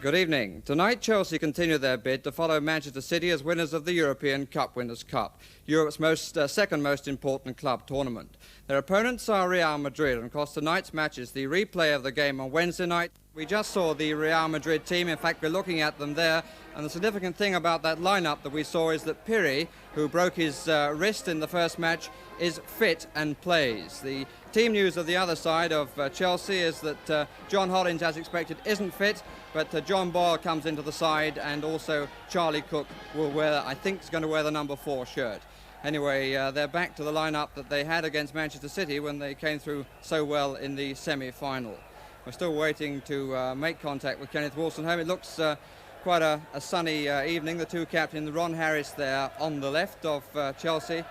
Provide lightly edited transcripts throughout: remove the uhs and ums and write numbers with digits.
Good evening. Tonight, Chelsea continue their bid to follow Manchester City as winners of the European Cup Winners' Cup, Europe's second most important club tournament. Their opponents are Real Madrid, and of course tonight's match is the replay of the game on Wednesday night. We just saw the Real Madrid team. In fact, we're looking at them there, and the significant thing about that lineup that we saw is that Piraeus, who broke his wrist in the first match, is fit and plays. The team news of the other side of Chelsea is that John Hollins, as expected, isn't fit, but John Boyle comes into the side, and also Charlie Cook will wear, I think, is going to wear the number 4 shirt. Anyway, they're back to the lineup that they had against Manchester City when they came through so well in the semi-final. We're still waiting to make contact with Kenneth Wolstenholme. It looks quite a sunny evening. The two captains, Ron Harris there on the left of Chelsea.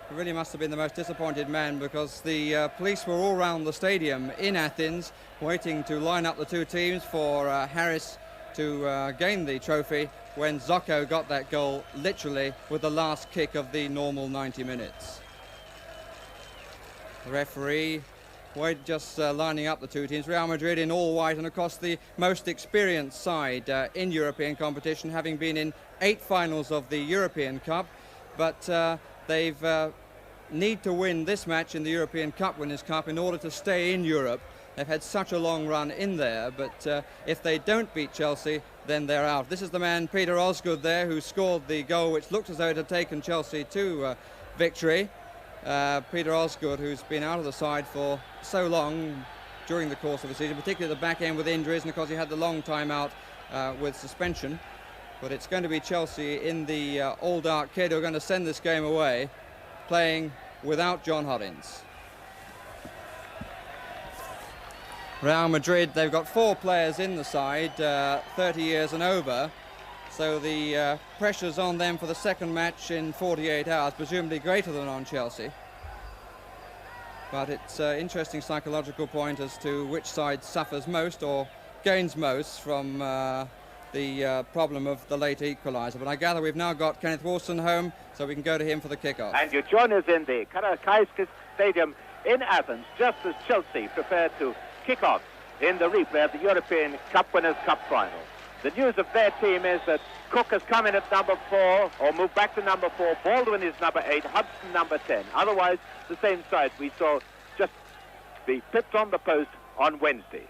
He really must have been the most disappointed man, because the police were all around the stadium in Athens waiting to line up the two teams for Harris to gain the trophy when Zocco got that goal literally with the last kick of the normal 90 minutes. The referee just lining up the two teams. Real Madrid in all white, and of course the most experienced side in European competition, having been in 8 finals of the European Cup, but they've need to win this match in the European Cup Winners' Cup in order to stay in Europe. They've had such a long run in there, but if they don't beat Chelsea, then they're out. This is the man, Peter Osgood, there, who scored the goal which looked as though it had taken Chelsea to victory. Peter Osgood, who's been out of the side for so long during the course of the season, particularly at the back end with injuries, and of course he had the long time out with suspension. But it's going to be Chelsea in the all-dark kit who are going to send this game away, playing without John Hollins. Real Madrid, they've got 4 players in the side, 30 years and over, so the pressure's on them for the second match in 48 hours, presumably greater than on Chelsea. But it's an interesting psychological point as to which side suffers most or gains most from the problem of the late equaliser. But I gather we've now got Kenneth Wolstenholme, so we can go to him for the kick-off. And you join us in the Karaiskakis Stadium in Athens, just as Chelsea prepare to kick off in the replay of the European Cup Winners' Cup final. The news of their team is that Cook has come in at number 4, or moved back to number 4. Baldwin is number 8, Hudson number 10. Otherwise, the same side we saw just be pipped on the post on Wednesday.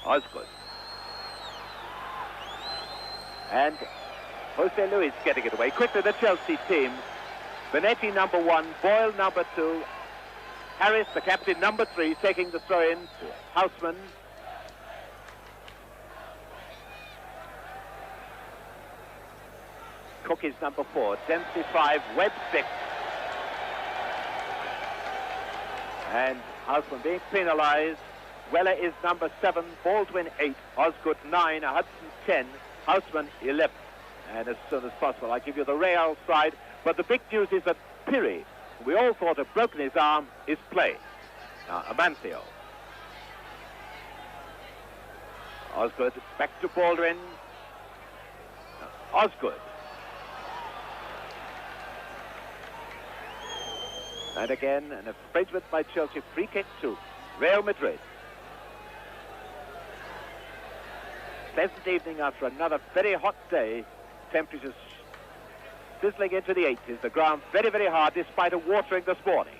Osgood. And Jose Luis getting it away. Quickly, the Chelsea team. Benetti number 1, Boyle number 2, Harris, the captain, number 3, taking the throw-in. Houseman. Cook is number 4, Dempsey 5, Webb 6. And Houseman being penalised. Weller is number 7, Baldwin 8, Osgood 9, Hudson 10, Houseman 11. And as soon as possible, I give you the Real side. But the big news is that Piraeus, who we all thought had broken his arm, is playing. Now, Amancio. Osgood back to Baldwin. Osgood. And again, an infringement by Chelsea, free kick to Real Madrid. Pleasant evening after another very hot day. Temperatures sizzling into the 80s. The ground very, very hard despite a watering this morning.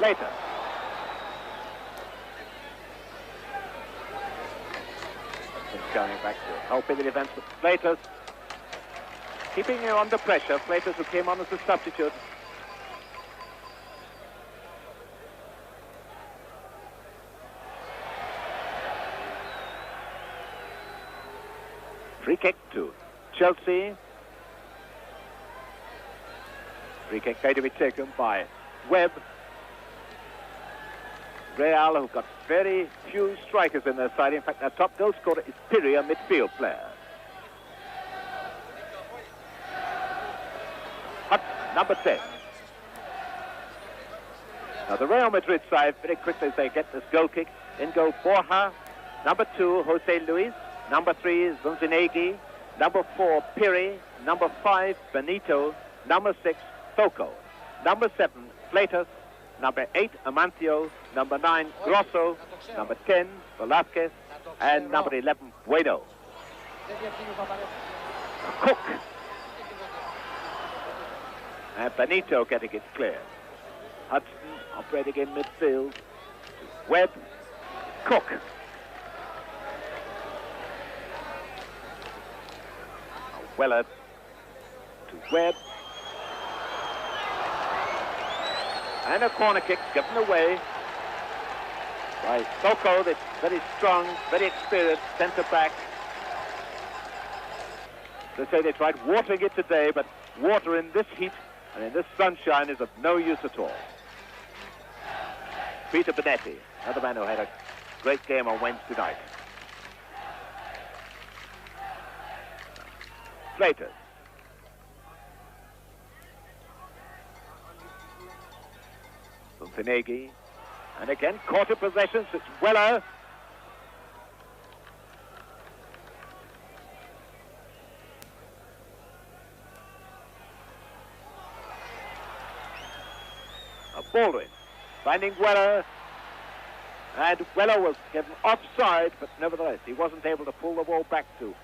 Later. Going back to helping the defence with Flatus. Keeping him under pressure. Flatus, who came on as a substitute. Free kick to Chelsea. Free kick going to be taken by Webb. Real, who've got very few strikers in their side. In fact, their top goal scorer is Piraeus, a midfield player. Hudson, number 10. Now, the Real Madrid side, very quickly as they get this goal kick. In goal, Borja. Number 2, Jose Luis. Number 3, Zunzinegi. Number 4, Piri. Number 5, Benito. Number 6, Foco. Number 7, Fleitas. Number 8, Amancio. Number 9, Grosso. Number 10, Velasquez. And number 11, Bueno. Cook. And Benito getting it clear. Hudson operating in midfield. Webb. Cook. Weller to Webb. And a corner kick given away by Soko, the very strong, very experienced centre-back. They say they tried watering it today, but water in this heat and in this sunshine is of no use at all. Peter Benetti, another man who had a great game on Wednesday night. Fleitas. Zunzinegi. And again, quarter possessions. It's Weller. Baldwin finding Weller. And Weller was given offside, but nevertheless, he wasn't able to pull the ball back to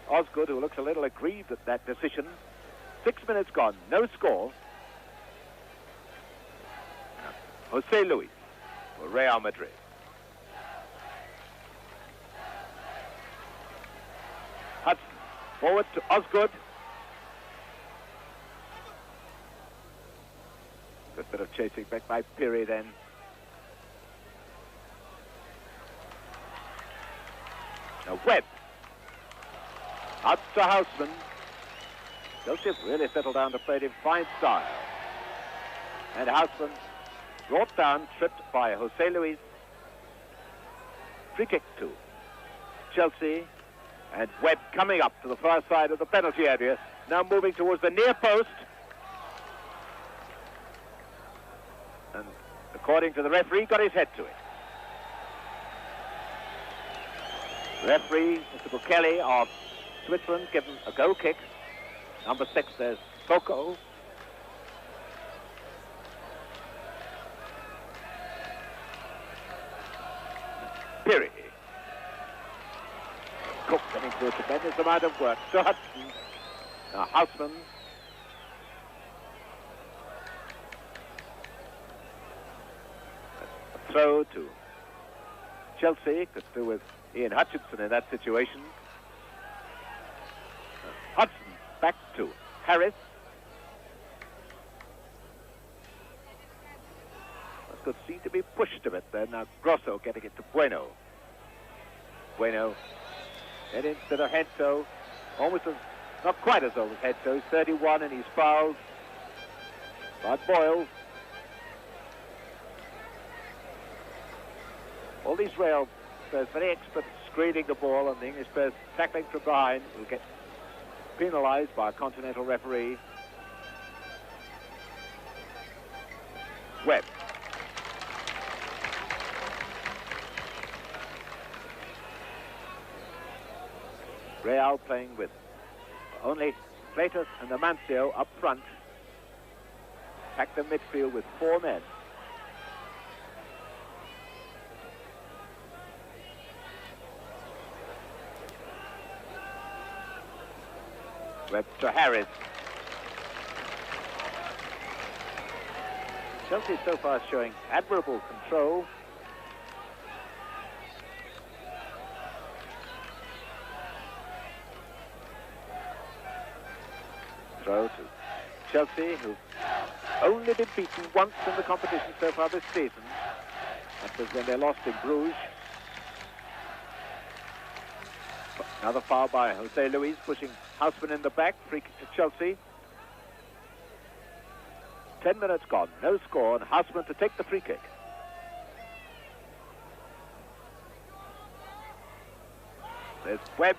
Osgood, who looks a little aggrieved at that decision. 6 minutes gone, no score. Jose Luis for Real Madrid. Hudson forward to Osgood. Good bit of chasing back by Piri then. Now Webb. Out to Houseman. Joseph really settled down to play it in fine style. And Houseman brought down, tripped by Jose Luis. Free kick to Chelsea. And Webb coming up to the far side of the penalty area. Now moving towards the near post. And according to the referee, got his head to it. Referee, Mr. Bukele of Switzerland, given a goal kick. Number 6, there's Foco. Piri. Cook getting through a tremendous amount of work. To Hudson. Now Houseman. A throw to Chelsea. Could do with Ian Hutchinson in that situation. Hudson back to Harris. That could seem to be pushed a bit there. Now Grosso getting it to Bueno. Bueno. And instead of Hento, almost as, not quite as old as Hento. He's 31 and he's fouled by Boyle. All these Real players very expert at screening the ball, and the English players tackling from behind will get penalised by a continental referee. Webb. Real playing with only Fleitas and Amancio up front. Pack the midfield with 4 men. Webb to Harris. Chelsea so far showing admirable control. Throw to Chelsea, who've only been beaten once in the competition so far this season. That was when they lost in Bruges. Another foul by Jose Luis, pushing Houseman in the back. Free kick to Chelsea. 10 minutes gone, no score, and Houseman to take the free kick. There's Webb.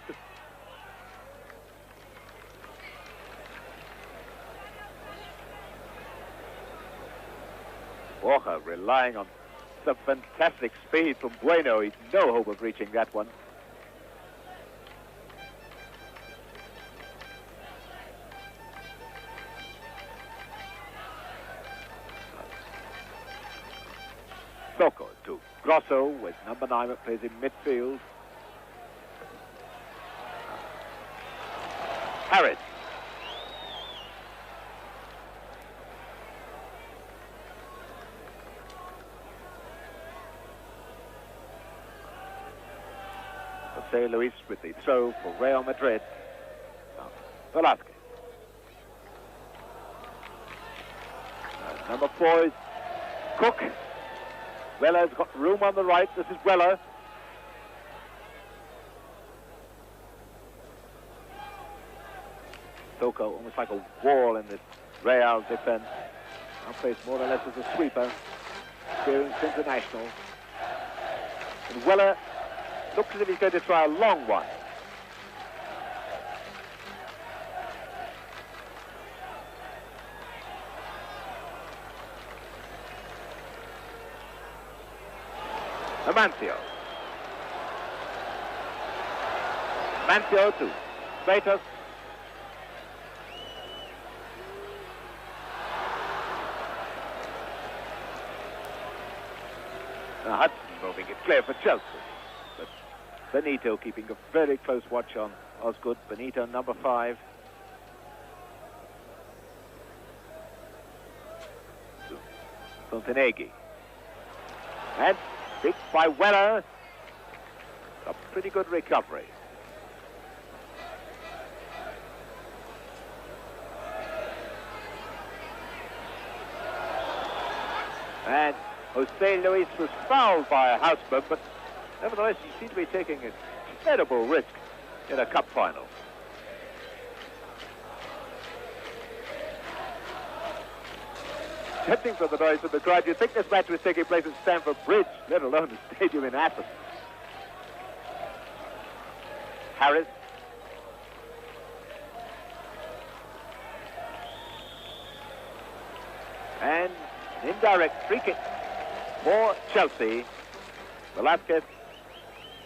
Walker relying on some fantastic speed from Bueno. He's no hope of reaching that one. Grosso with number 9 that plays in midfield. Harris. Jose Luis with the throw for Real Madrid. Velasquez. Number 4 is Cook. Weller's got room on the right. This is Weller. Toko almost like a wall in this Real defense. Now plays more or less as a sweeper. Experienced international. And Weller looks as if he's going to try a long one. Amancio. Amancio to Piraeus. Now Hudson moving it clear for Chelsea. But Benito keeping a very close watch on Osgood. Benito, number 5. Fonteneghi. And picked by Weller. A pretty good recovery. And Jose Luis was fouled by a houseman, but nevertheless he seemed to be taking a terrible risk in a cup final. Tempting for the noise of the crowd. You'd think this match was taking place at Stamford Bridge, let alone the stadium in Athens. Harris. And an indirect free kick for Chelsea. Velasquez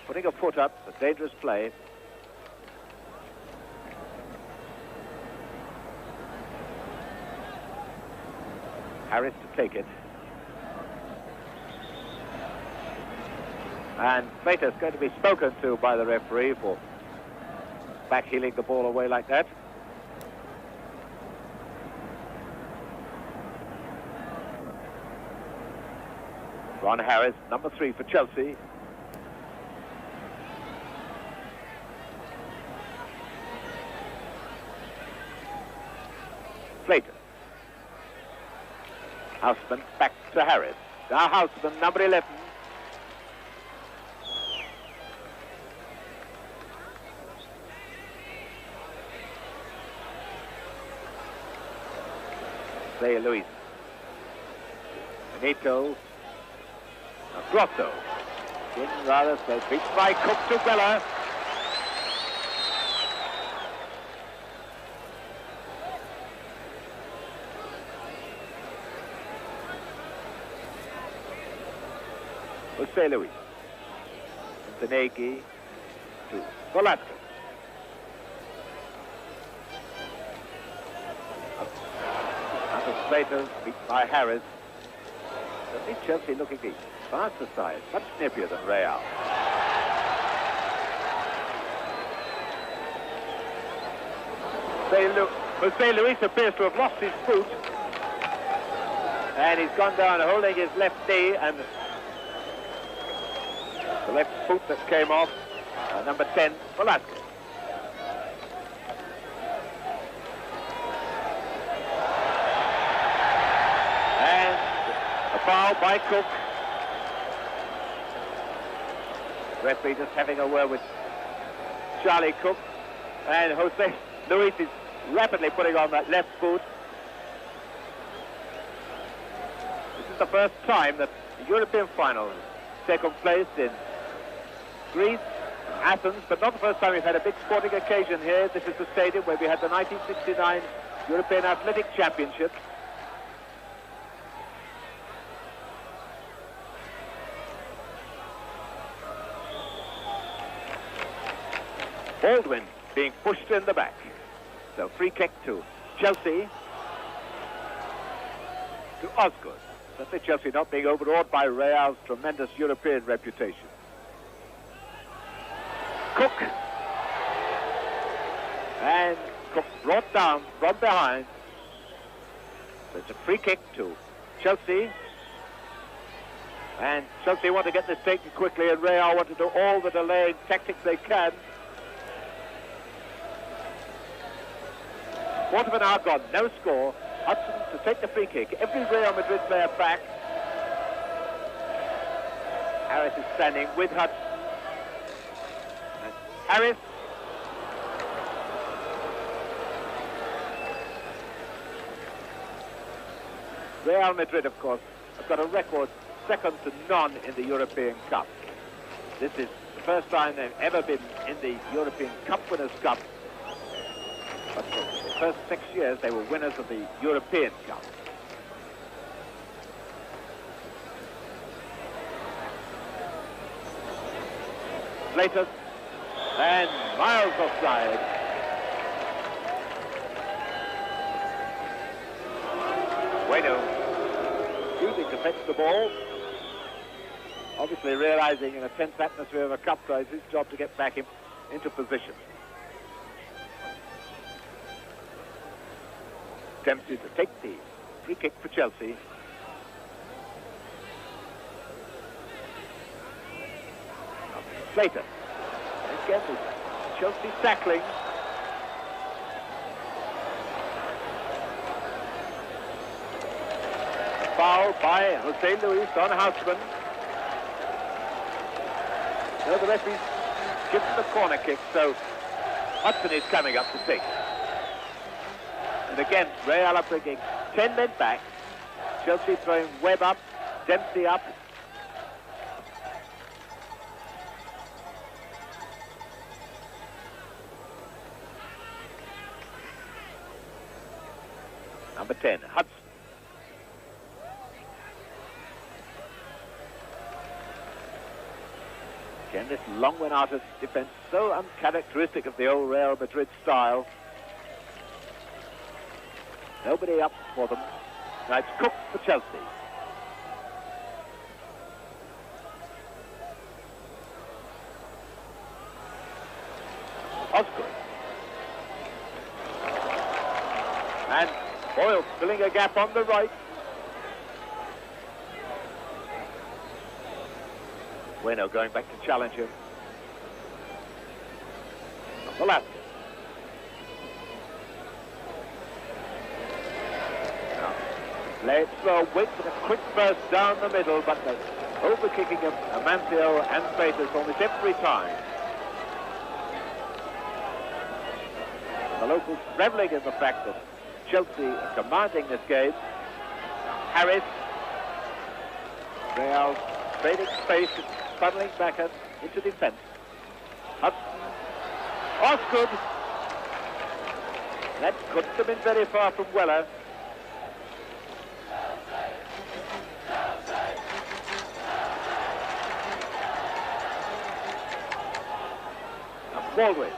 putting a foot up, a dangerous play. Harris to take it. And Piraeus going to be spoken to by the referee for backheeling the ball away like that. Ron Harris, number 3 for Chelsea. Slater. Houseman back to Harris. Now Houseman, number 11. Jose Luis. Benito. Grosso. In rather so. Beats by Cook to Weller. Jose Luis. Fonteneghi to Velasquez. Piraeus beat by Harris. Certainly Chelsea looking the faster side, much snippier than Real. Jose Luis appears to have lost his boot. And he's gone down holding his left knee, and the left boot that came off, number 10, Velasquez. Foul by Cook. Referee just having a word with Charlie Cook, and Jose Luis is rapidly putting on that left boot. This is the first time that the European final has taken place in Greece, Athens, but not the first time we've had a big sporting occasion here. This is the stadium where we had the 1969 European Athletic Championship. Baldwin being pushed in the back. So free kick to Chelsea. To Osgood. Certainly Chelsea not being overawed by Real's tremendous European reputation. Cook. And Cook brought down from behind. So it's a free kick to Chelsea. And Chelsea want to get this taken quickly, and Real want to do all the delaying tactics they can. Quarter of an hour gone, no score. Hudson to take the free kick. Every Real Madrid player back. Harris is standing with Hudson. And Harris. Real Madrid, of course, have got a record second to none in the European Cup. This is the first time they've ever been in the European Cup Winners' Cup. But for the first 6 years, they were winners of the European Cup. Slater, and miles offside. Bueno, choosing to fetch the ball. Obviously realizing in a tense atmosphere of a cup tie, it's his job to get back into position. Dempsey to take the free kick for Chelsea. Slater. Again, Chelsea tackling. Foul by Jose Luis on Houseman. No, the referee's given the corner kick, so Hudson is coming up to take. And again, Real are bringing 10 men back. Chelsea throwing Webb up, Dempsey up. Number 10, Hudson. Again, this long one out of defence, so uncharacteristic of the old Real Madrid style. Nobody up for them. Now it's Cook for Chelsea. Osgood. And Boyle filling a gap on the right. Bueno going back to challenge him. The left. Play it slow, wait for the quick burst down the middle, but they're over-kicking him, Amancio and Piraeus almost every time. The locals reveling in the fact that Chelsea are commanding this game. Harris. Real trading space, funneling back into defence. Hudson. Osgood. That couldn't have been very far from Weller. Baldwin.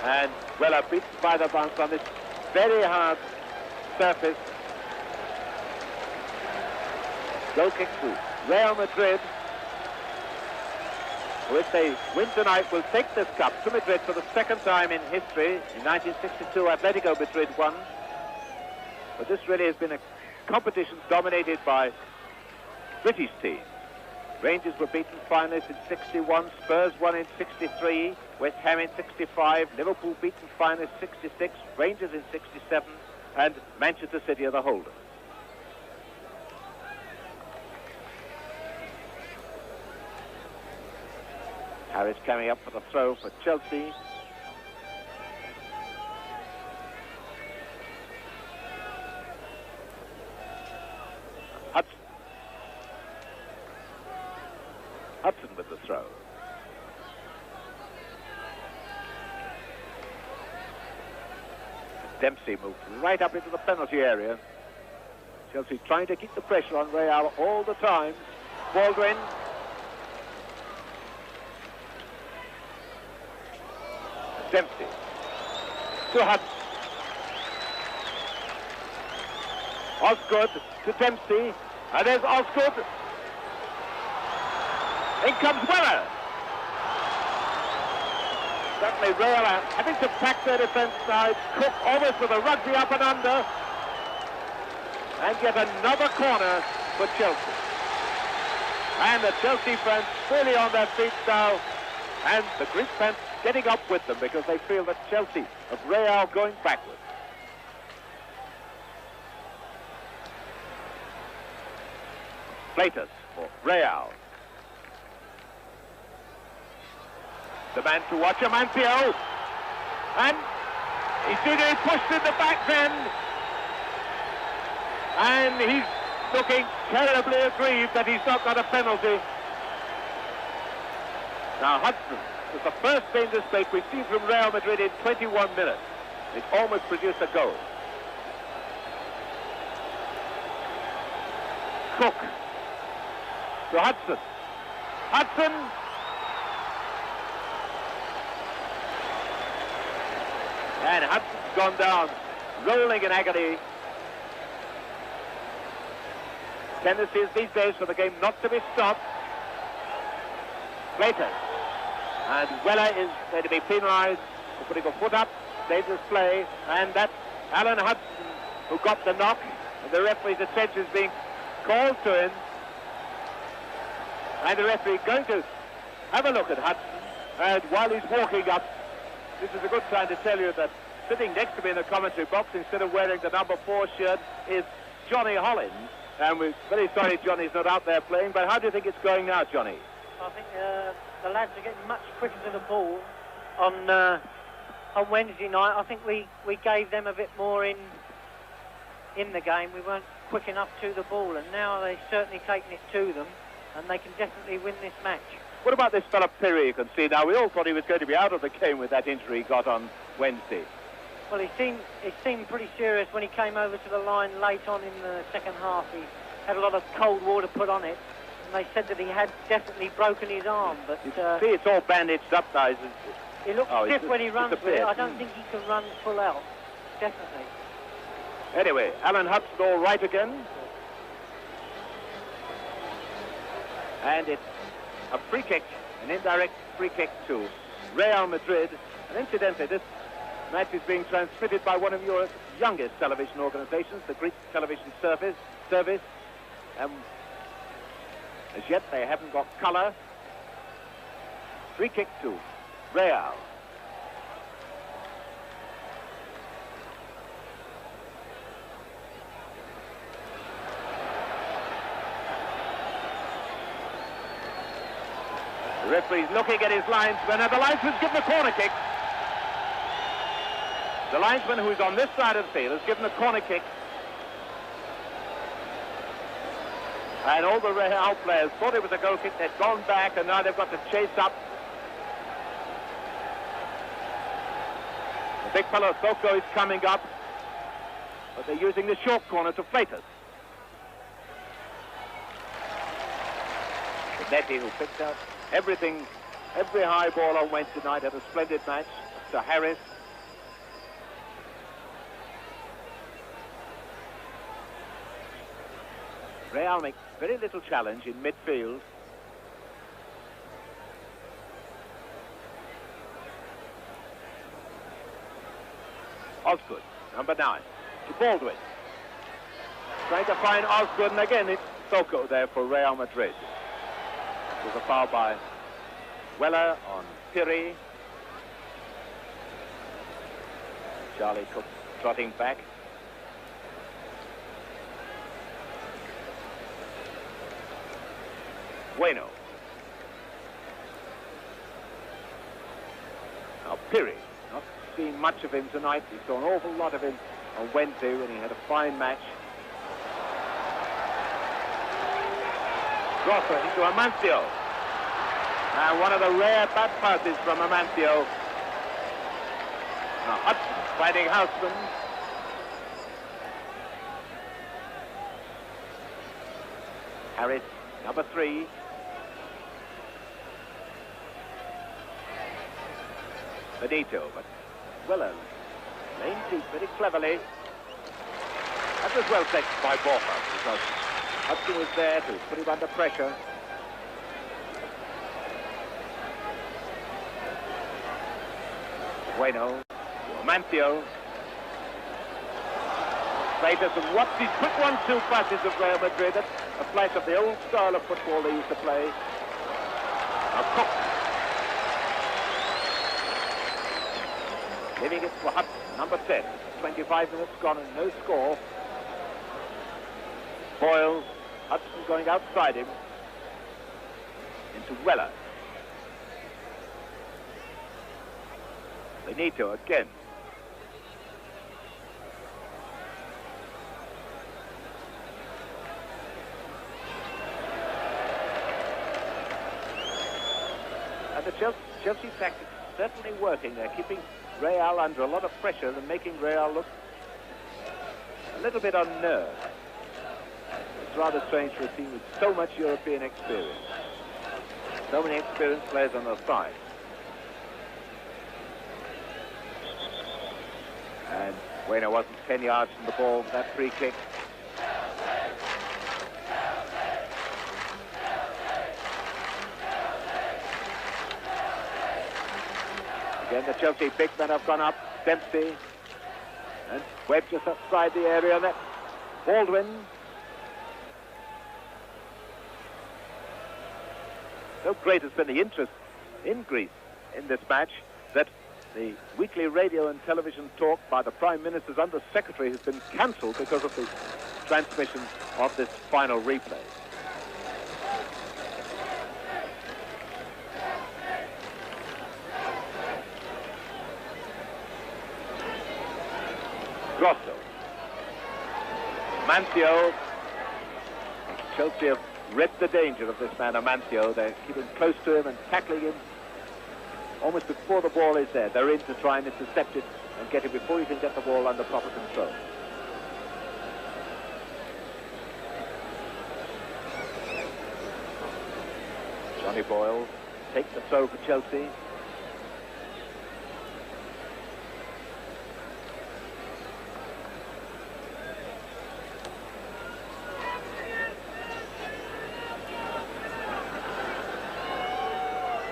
And Weller beaten by the bounce on this very hard surface. Goal kick to Real Madrid, who, if they win tonight, will take this cup to Madrid for the second time in history. In 1962, Atletico Madrid won. But this really has been a competition dominated by British teams. Rangers were beaten finalists in 61, Spurs won in 63, West Ham in 65, Liverpool beaten finalists 66, Rangers in 67, and Manchester City are the holders. Harris coming up for the throw for Chelsea. Hudson with the throw. Dempsey moved right up into the penalty area. Chelsea trying to keep the pressure on Real all the time. Baldwin. Dempsey. To Hudson. Osgood to Dempsey. And there's Osgood. In comes Weller. Certainly Real having to pack their defence side. Cook almost with a rugby up and under. And yet another corner for Chelsea. And the Chelsea fans really on their feet now. And the Greek fans getting up with them because they feel that Chelsea of Real going backwards. Piraeus for Real. The man to watch, Amancio. And he's doing it, pushed in the back then. And he's looking terribly aggrieved that he's not got a penalty. Now Hudson was the first dangerous break we've seen from Real Madrid in 21 minutes. It almost produced a goal. Cook to Hudson. Hudson. And Hudson's gone down, rolling in agony. Tendencies these days for the game not to be stopped. Piraeus. And Weller is going to be penalised for putting a foot up. Dangerous play. And that's Alan Hudson who got the knock. And the referee's attention is being called to him. And the referee going to have a look at Hudson. And while he's walking up, this is a good sign to tell you that sitting next to me in the commentary box, instead of wearing the number 4 shirt, is Johnny Hollins. And we're very sorry Johnny's not out there playing, but how do you think it's going now, Johnny? I think the lads are getting much quicker to the ball on Wednesday night. I think we gave them a bit more in the game. We weren't quick enough to the ball, and now they're certainly taking it to them, and they can definitely win this match. What about this fella Piraeus you can see now? We all thought he was going to be out of the game with that injury he got on Wednesday. Well, it seemed pretty serious when he came over to the line late on in the second half. He had a lot of cold water put on it, and they said that he had definitely broken his arm. But you see, it's all bandaged up, guys. He looks stiff when he runs with it. I don't think he can run full out. Definitely. Anyway, Alan Hudson all right again. And it's a free kick, an indirect free kick to Real Madrid. And incidentally, this match is being transmitted by one of Europe's youngest television organizations, the Greek television service. As yet, they haven't got colour. Free kick to Real. The referee's looking at his linesman, and the linesman's given a corner kick. The linesman, who's on this side of the field, has given a corner kick. And all the Real players thought it was a goal kick. They'd gone back, and now they've got to chase up. The big fellow Soko is coming up, but they're using the short corner to Piraeus. The Netty, who picked up everything, every high ball on Wednesday night, had a splendid match. To Harris. Real makes very little challenge in midfield. Osgood, number 9, to Baldwin. Trying to find Osgood, and again it's Soko there for Real Madrid. It was a foul by Weller on Piraeus. Charlie Cook trotting back. Bueno. Now Piraeus, not seen much of him tonight. He saw an awful lot of him on Wednesday when he had a fine match. Grosser into Amancio. And one of the rare bad passes from Amancio. Now Hudson fighting Houseman. Harris, number 3. Benito, but Weller laying deep very cleverly. That was well taken by Borja, because Hudson was there to put him under pressure. Bueno, Amancio. Piraeus, and what's these quick 1-2 passes of Real Madrid? That's a flash of the old style of football they used to play. Now Cook. Leaving it for Hudson, number 10. 25 minutes gone and no score. Boyle, Hudson going outside him. Into Weller. Benito again. And the Chelsea tactics certainly working. They're keeping Real under a lot of pressure and making Real look a little bit unnerved. It's rather strange for a team with so much European experience. So many experienced players on their side. And Bueno wasn't 10 yards from the ball, that free kick. Again, the Chelsea big men have gone up. Dempsey. And Webb just outside the area. And that Baldwin. So great has been the interest in Greece in this match that the weekly radio and television talk by the Prime Minister's Under-Secretary has been cancelled because of the transmission of this final replay. Grosso. Amancio. Chelsea have read the danger of this man, Amancio. They're keeping close to him and tackling him almost before the ball is there. They're in to try and intercept it and get it before you can get the ball under proper control. Johnny Boyle takes the throw for Chelsea.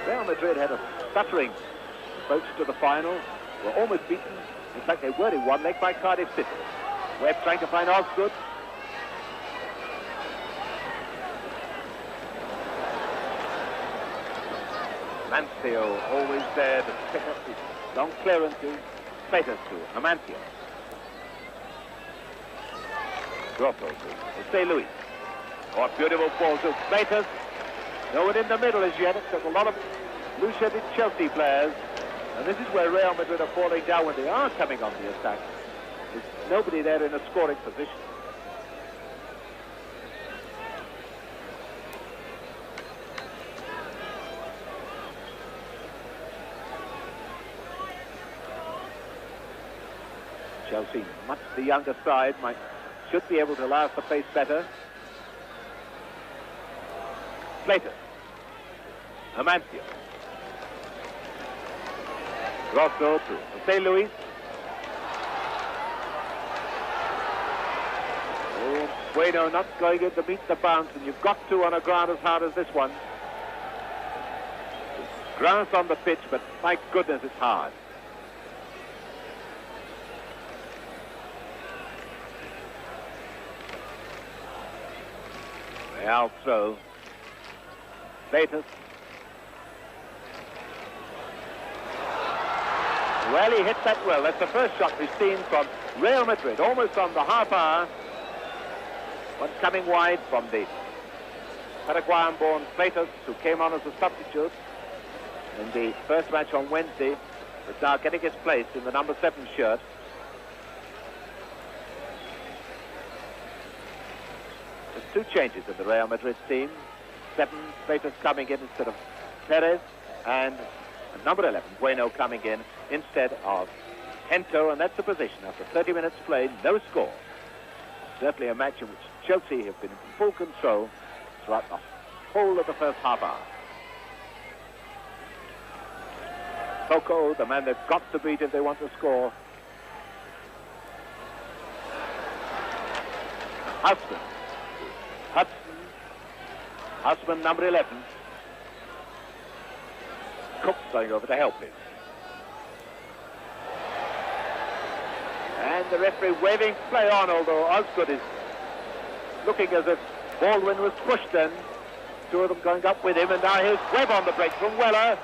Real Madrid had a stuttering approach to the final. Were almost beaten. In fact, they were in one leg by Cardiff City. Webb trying to find Osgood. Amancio always there to pick up the long clearances. Piraeus to Amancio. Grosso to Jose Luis. What beautiful ball to Piraeus. No one in the middle as yet, except a lot of loose-headed Chelsea players. And this is where Real Madrid are falling down when they are coming on the attack. There's nobody there in a scoring position. Chelsea, much the younger side, should be able to allow us the pace better. Piraeus. Amancio. Grosso to Jose Luis. Oh, Bueno not going in to meet the bounce, and you've got to on a ground as hard as this one. Grass on the pitch, but my goodness, it's hard. Real throw. Piraeus. Well, he hit that well. That's the first shot we've seen from Real Madrid, almost on the half hour. One coming wide from the Paraguayan-born Piraeus, who came on as a substitute in the first match on Wednesday, but now getting his place in the number 7 shirt. There's 2 changes in the Real Madrid team. 7, Piraeus coming in instead of Perez, and number 11, Bueno, coming in instead of Hento, and that's the position after 30 minutes played, no score. Certainly a match in which Chelsea have been in full control throughout the whole of the first half hour. Coco, the man they've got to beat if they want to score. Hudson. Husband, number 11. Cook going over to help him. And the referee waving play on, although Osgood is looking as if Baldwin was pushed in. Two of them going up with him, and now here's Webb on the break from Weller.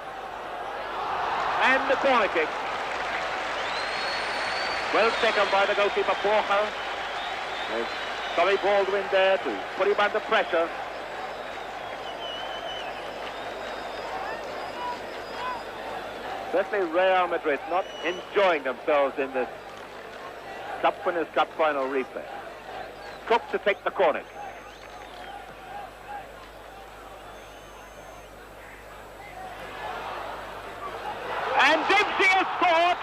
And the corner kick. Well taken by the goalkeeper, Borja. There's Tommy Baldwin there to put him under pressure. Certainly Real Madrid not enjoying themselves in this Cup Winners' Cup final replay. Cook to take the corner. And Dempsey has scored!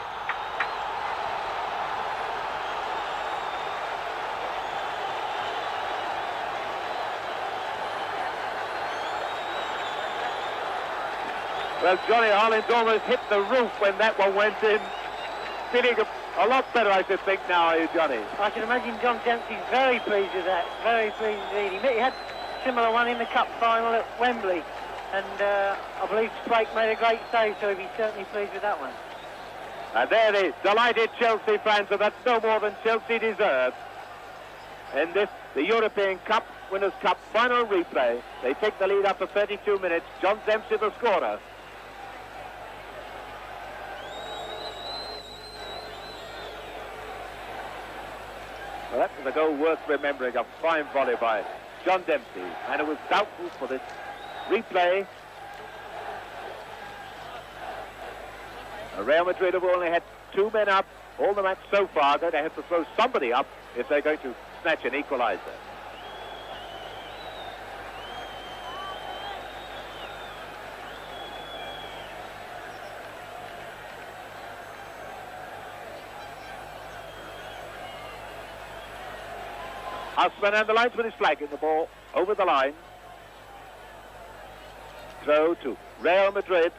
Well, Johnny Holland almost hit the roof when that one went in. Feeling a lot better, I should think, now, are you, Johnny? I can imagine John Dempsey's very pleased with that. Very pleased indeed. He had a similar one in the cup final at Wembley. And I believe Sprake made a great save, so he's certainly pleased with that one. And there the delighted Chelsea fans, and that's no more than Chelsea deserves. In this, the European Cup Winners' Cup final replay, they take the lead after 32 minutes. John Dempsey, the scorer. Well, that was a goal worth remembering, a fine volley by John Dempsey, and it was doubtful for this replay. Real Madrid have only had 2 men up all the match so far. They're going to have to throw somebody up if they're going to snatch an equaliser. Husband and the linesman is flagging the ball over the line. Throw to Real Madrid.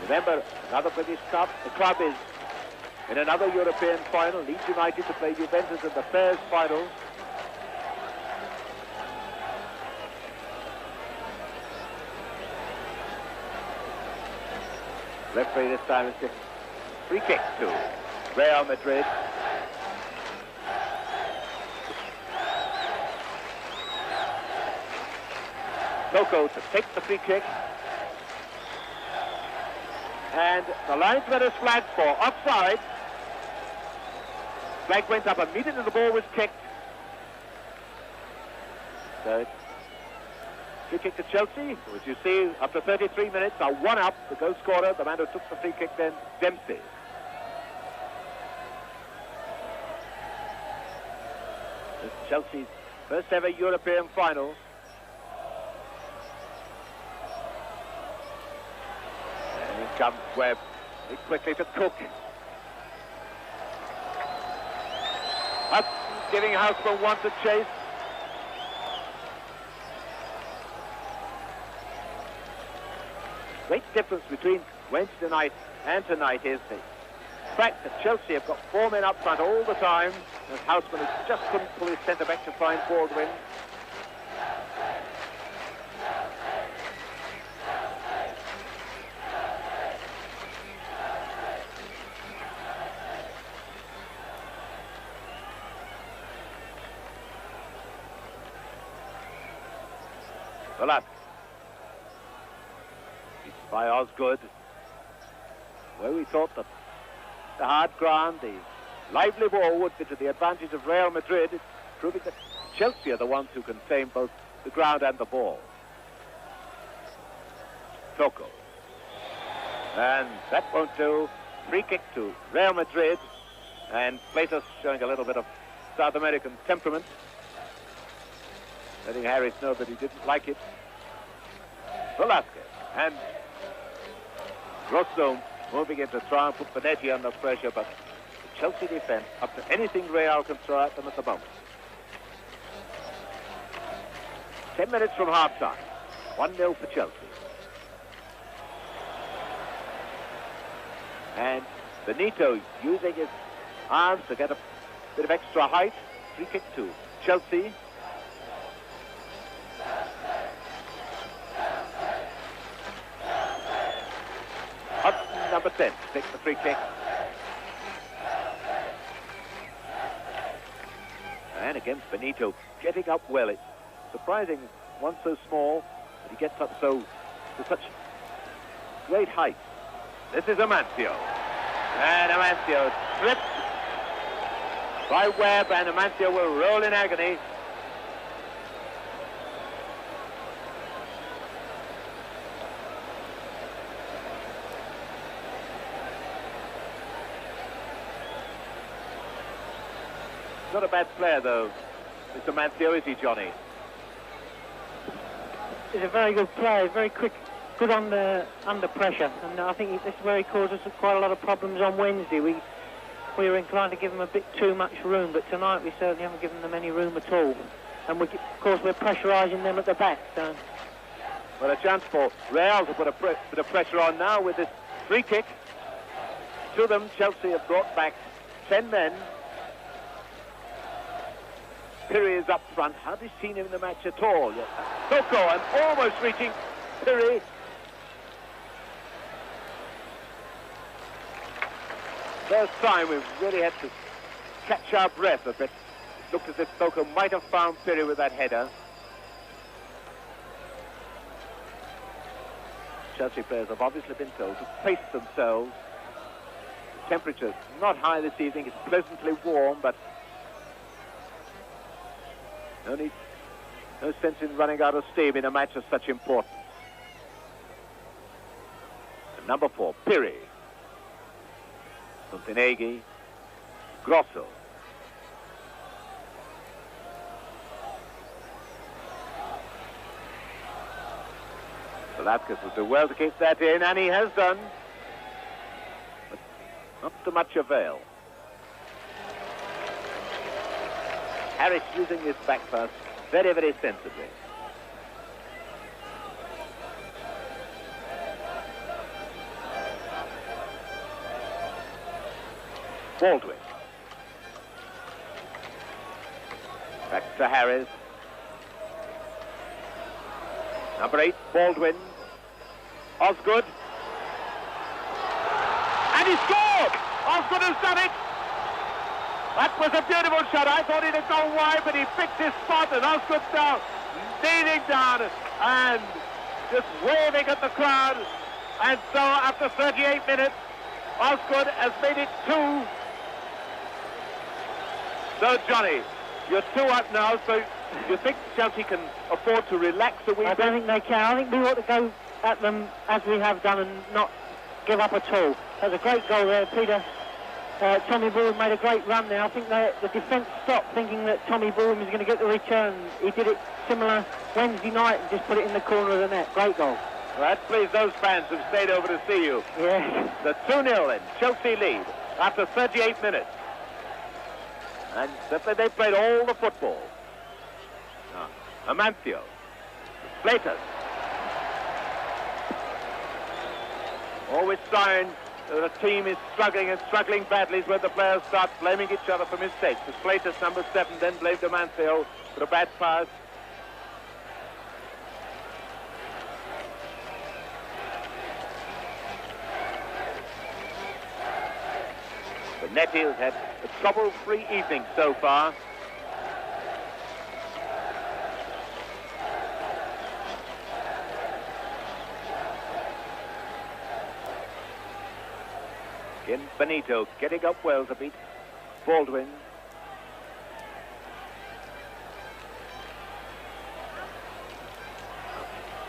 Remember, another British Cup. The club is in another European final. Leeds United to play Juventus in the Pairs final. Referee this time is given free kick to Real Madrid. Toko to take the free kick. And the linesman is flagged for offside. Flag went up immediately the ball was kicked. So it's free kick to Chelsea. As you see, after 33 minutes, are 1 up. The goal scorer, the man who took the free kick then, Dempsey. This is Chelsea's first ever European final. And here comes Webb. He quickly to Cook. Giving Houseman one to chase. Great difference between Wednesday night and tonight is the fact that Chelsea have got 4 men up front all the time, and Houseman just couldn't pull his centre back to find Baldwin. Velasquez. It's by Osgood. Where we thought that the hard ground, the lively ball would be to the advantage of Real Madrid. It's proving that Chelsea are the ones who can claim both the ground and the ball. Toko. And that won't do. Free kick to Real Madrid. And Platos showing a little bit of South American temperament, letting Harris know that he didn't like it. Velasquez and Grosso moving in to try and put Benetti under pressure, but the Chelsea defense up to anything Real can throw at them at the moment. 10 minutes from half-time. 1-0 for Chelsea. And Benito using his arms to get a bit of extra height. Free kick to Chelsea. Hudson, number 10, takes the free kick. And again, Benito getting up well. It's surprising, one so small, but he gets up to such great height. This is Amancio. And Amancio tripped by Webb, and Amancio will roll in agony. Not a bad player, though, Mr. Amancio, is he, Johnny? He's a very good player, very quick, good under pressure, and I think this is where he caused us quite a lot of problems on Wednesday. We were inclined to give them a bit too much room, but tonight we certainly haven't given them any room at all. And of course we're pressurising them at the back. So. Well, a chance for Real to put a bit of pressure on now with this free kick. To them, Chelsea have brought back 10 men. Piri is up front. Hardly seen him in the match at all. Soko, and almost reaching Piri. First time we've really had to catch our breath a bit. It looked as if Soko might have found Piri with that header. Chelsea players have obviously been told to pace themselves. The temperature's not high this evening. It's pleasantly warm, but no sense in running out of steam in a match of such importance. And number 4, Piri. Monteneghi, Grosso. Velasquez will do well to keep that in, and he has done. But not to much avail. Harris using his back pass very, very sensibly. Baldwin. Back to Harris. Number 8, Baldwin. Osgood. And he scored! Osgood has done it! That was a beautiful shot. I thought he'd have gone wide, but he picked his spot, and Osgood down, kneeling down and just waving at the crowd. And so after 38 minutes, Osgood has made it 2. So, Johnny, you're 2 up now, so you think Chelsea can afford to relax a wee bit? I don't think they can. I think we ought to go at them as we have done and not give up at all. That was a great goal there, Peter. Tommy Bourne made a great run there. I think the defence stopped thinking that Tommy Bourne was going to get the return. He did it similar Wednesday night and just put it in the corner of the net. Great goal. Well, that pleased those fans who've stayed over to see you. Yeah. The 2-0 then, Chelsea lead after 38 minutes. And they played all the football. Amancio. Fleitas. Always sign that a team is struggling and struggling badly is where the players start blaming each other for mistakes. As Fleitas, number 7, then blamed Amancio for a bad pass. The Netty has had a trouble-free evening so far. Again, Benito getting up well to beat Baldwin.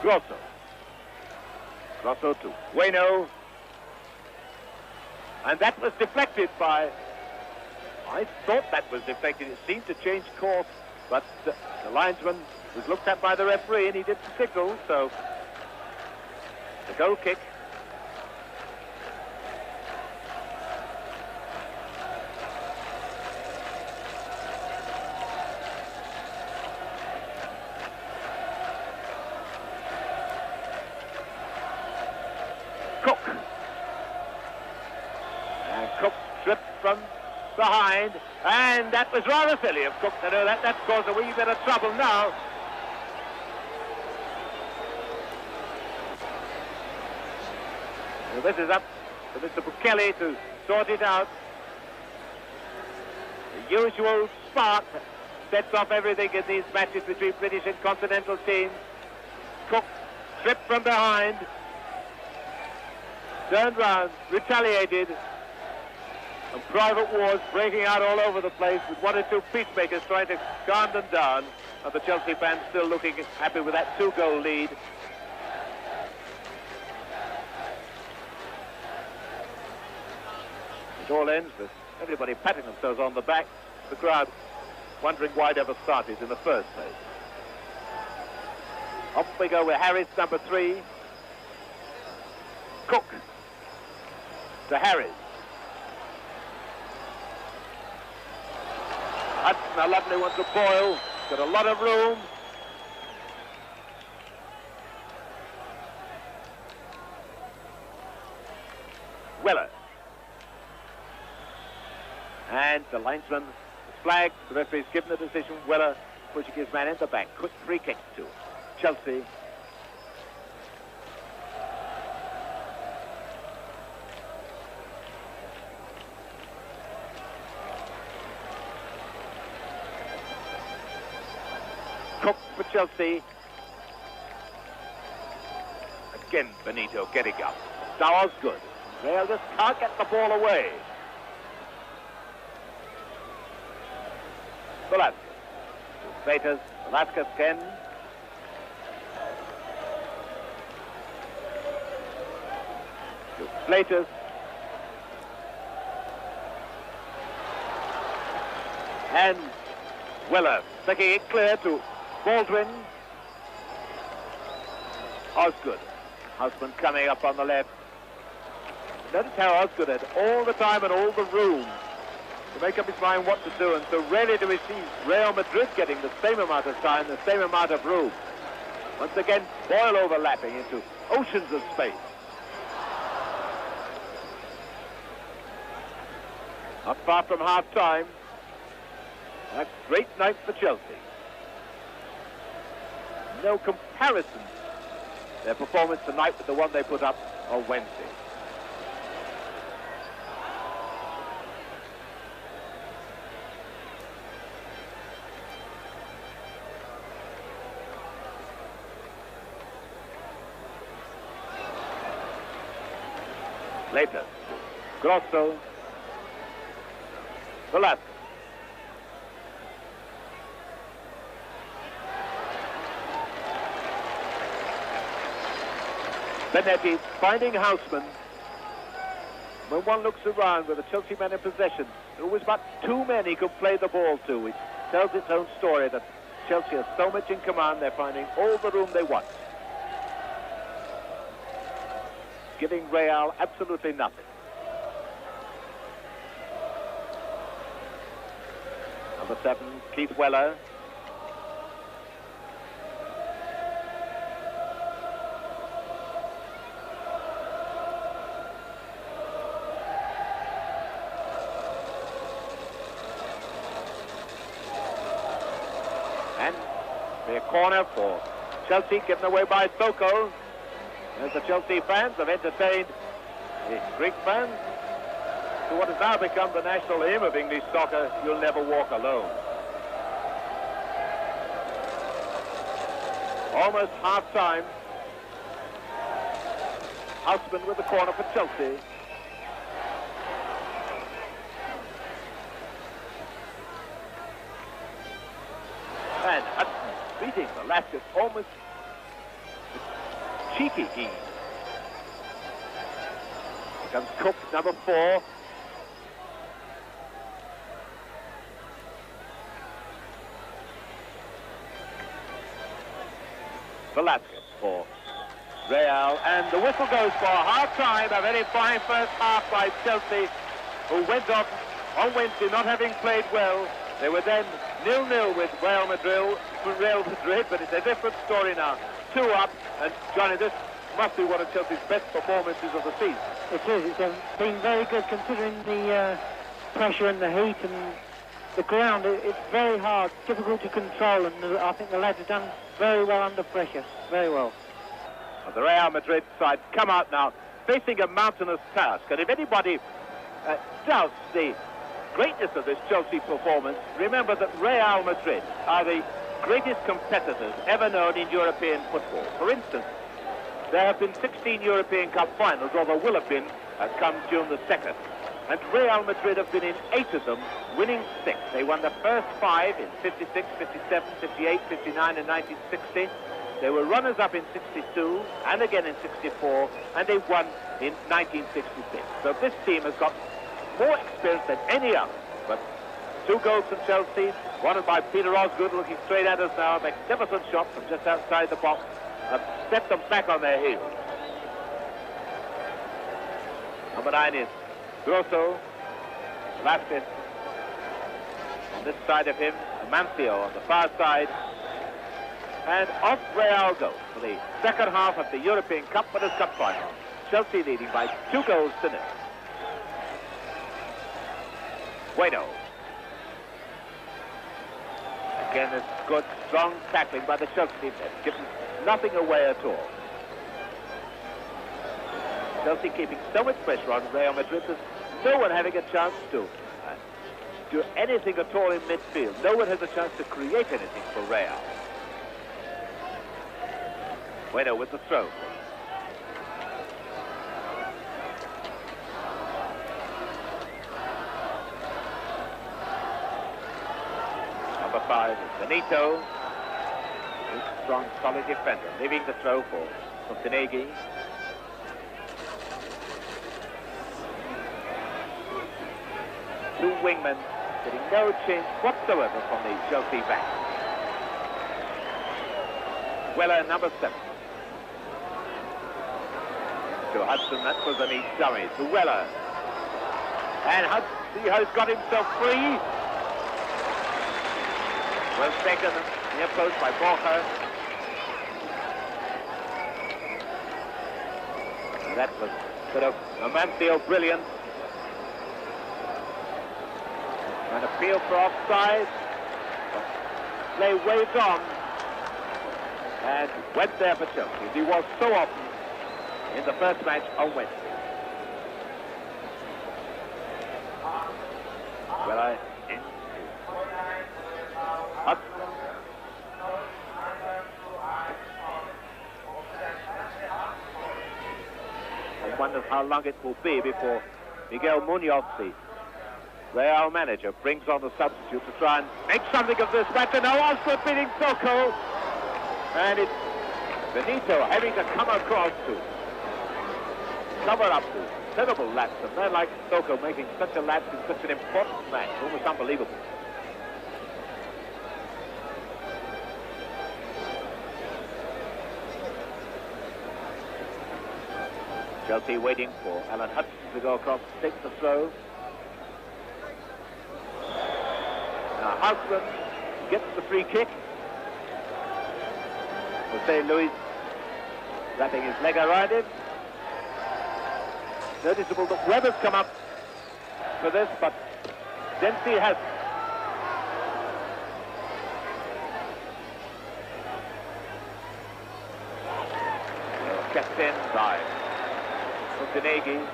Grosso. Grosso to Bueno. And that was deflected by... I thought that was deflected. It seemed to change course, but the linesman was looked at by the referee and he did the signal, so the goal kick. behind, and that was rather silly of Cook to do that. That's caused a wee bit of trouble now. Well, this is up to Mr. Bukele to sort it out. The usual spark sets off everything in these matches between British and continental teams. Cook stripped from behind, turned round, retaliated, and private wars breaking out all over the place with one or two peacemakers trying to calm them down, and the Chelsea fans still looking happy with that 2-goal lead. It all ends with everybody patting themselves on the back, the crowd wondering why it ever started in the first place. Off we go with Harris, number 3. Cook to Harris. Hudson, a lovely one to Boyle. Got a lot of room. Weller. And the linesman is flagged. The referee's given the decision. Weller pushing his man in the back. Quick free kick to Chelsea. Cook for Chelsea. Again, Benito getting up. That was good. Real just can't get the ball away. Velasquez. Vegas. Velasquez again. To Flatus. And Weller taking it clear to Baldwin. Osgood. Husband coming up on the left. Notice how Osgood had all the time and all the room to make up his mind what to do, and so rarely do we see Real Madrid getting the same amount of time, the same amount of room. Once again, Boyle overlapping into oceans of space. Not far from half-time. A great night for Chelsea. No comparison, their performance tonight with the one they put up on Wednesday. Later, Grosso, Velasquez. Benetti finding Houseman. When one looks around with the Chelsea men in possession, there was but 2 men he could play the ball to. It tells its own story that Chelsea has so much in command, they're finding all the room they want. Giving Real absolutely nothing. Number 7, Keith Weller. And the corner for Chelsea, given away by Soko. As the Chelsea fans have entertained the Greek fans to what has now become the national hymn of English soccer, You'll Never Walk Alone. Almost half-time. Houseman with the corner for Chelsea. And Hudson beating Velasquez almost cheeky ease. Here comes Cook, number 4. Velasquez for Real, and the whistle goes for half-time. A very fine first half by Chelsea, who went off on Wednesday not having played well. They were then 0-0 with Real Madrid, but it's a different story now. 2 up, and Johnny, this must be one of Chelsea's best performances of the season. It is. It's been very good considering the pressure and the heat and the ground, it's very hard, difficult to control, and I think the lads have done very well under pressure, very well. The Real Madrid side come out now, facing a mountainous task, and if anybody doubts the greatness of this Chelsea performance, remember that Real Madrid are the greatest competitors ever known in European football. For instance, there have been 16 European Cup finals, or there will have been come June the 2nd. And Real Madrid have been in 8 of them, winning 6. They won the first 5 in 56, 57, 58, 59 and 1960. They were runners-up in 62 and again in 64, and they won in 1966. So this team has got more experience than any other. But 2 goals from Chelsea, one by Piraeus, looking straight at us now. A magnificent shot from just outside the box. Set them back on their heels. Number 9 is Grosso, Velasquez. On this side of him, Amancio on the far side. And off Real goes for the second half of the European Cup Winners' Cup final. Chelsea leading by 2 goals to 0. Bueno. Again, it's good, strong tackling by the Chelsea team. They've given nothing away at all. Chelsea keeping so much pressure on Real Madrid. There's no one having a chance to do anything at all in midfield. No one has a chance to create anything for Real. Bueno with the throw. Number 5 is Benito. Good, strong, solid defender. Leaving the throw for Montenegro. Two wingmen getting no change whatsoever from the Chelsea back. Weller, number 7. To Hudson, that was a neat dummy. To Weller. And Hudson has got himself free. Well taken near post by Borja. That was sort of Amancio brilliant. An appeal for offside. Play waved on. And went there for Chelsea. He was so often in the first match on Wednesday. Well, one wonders how long it will be before Miguel Munoz, the Real manager, brings on the substitute to try and make something of this match. And now also beating Soko. And it's Benito having to come across to cover up the terrible lapse. And they're like Soko making such a lapse in such an important match. Almost unbelievable. Chelsea waiting for Alan Hudson to go across to take the throw. Now Husband gets the free kick. Jose Luis wrapping his leg around him. Noticeable that Weber's come up for this, but Dempsey has. Kept in by Montenegro.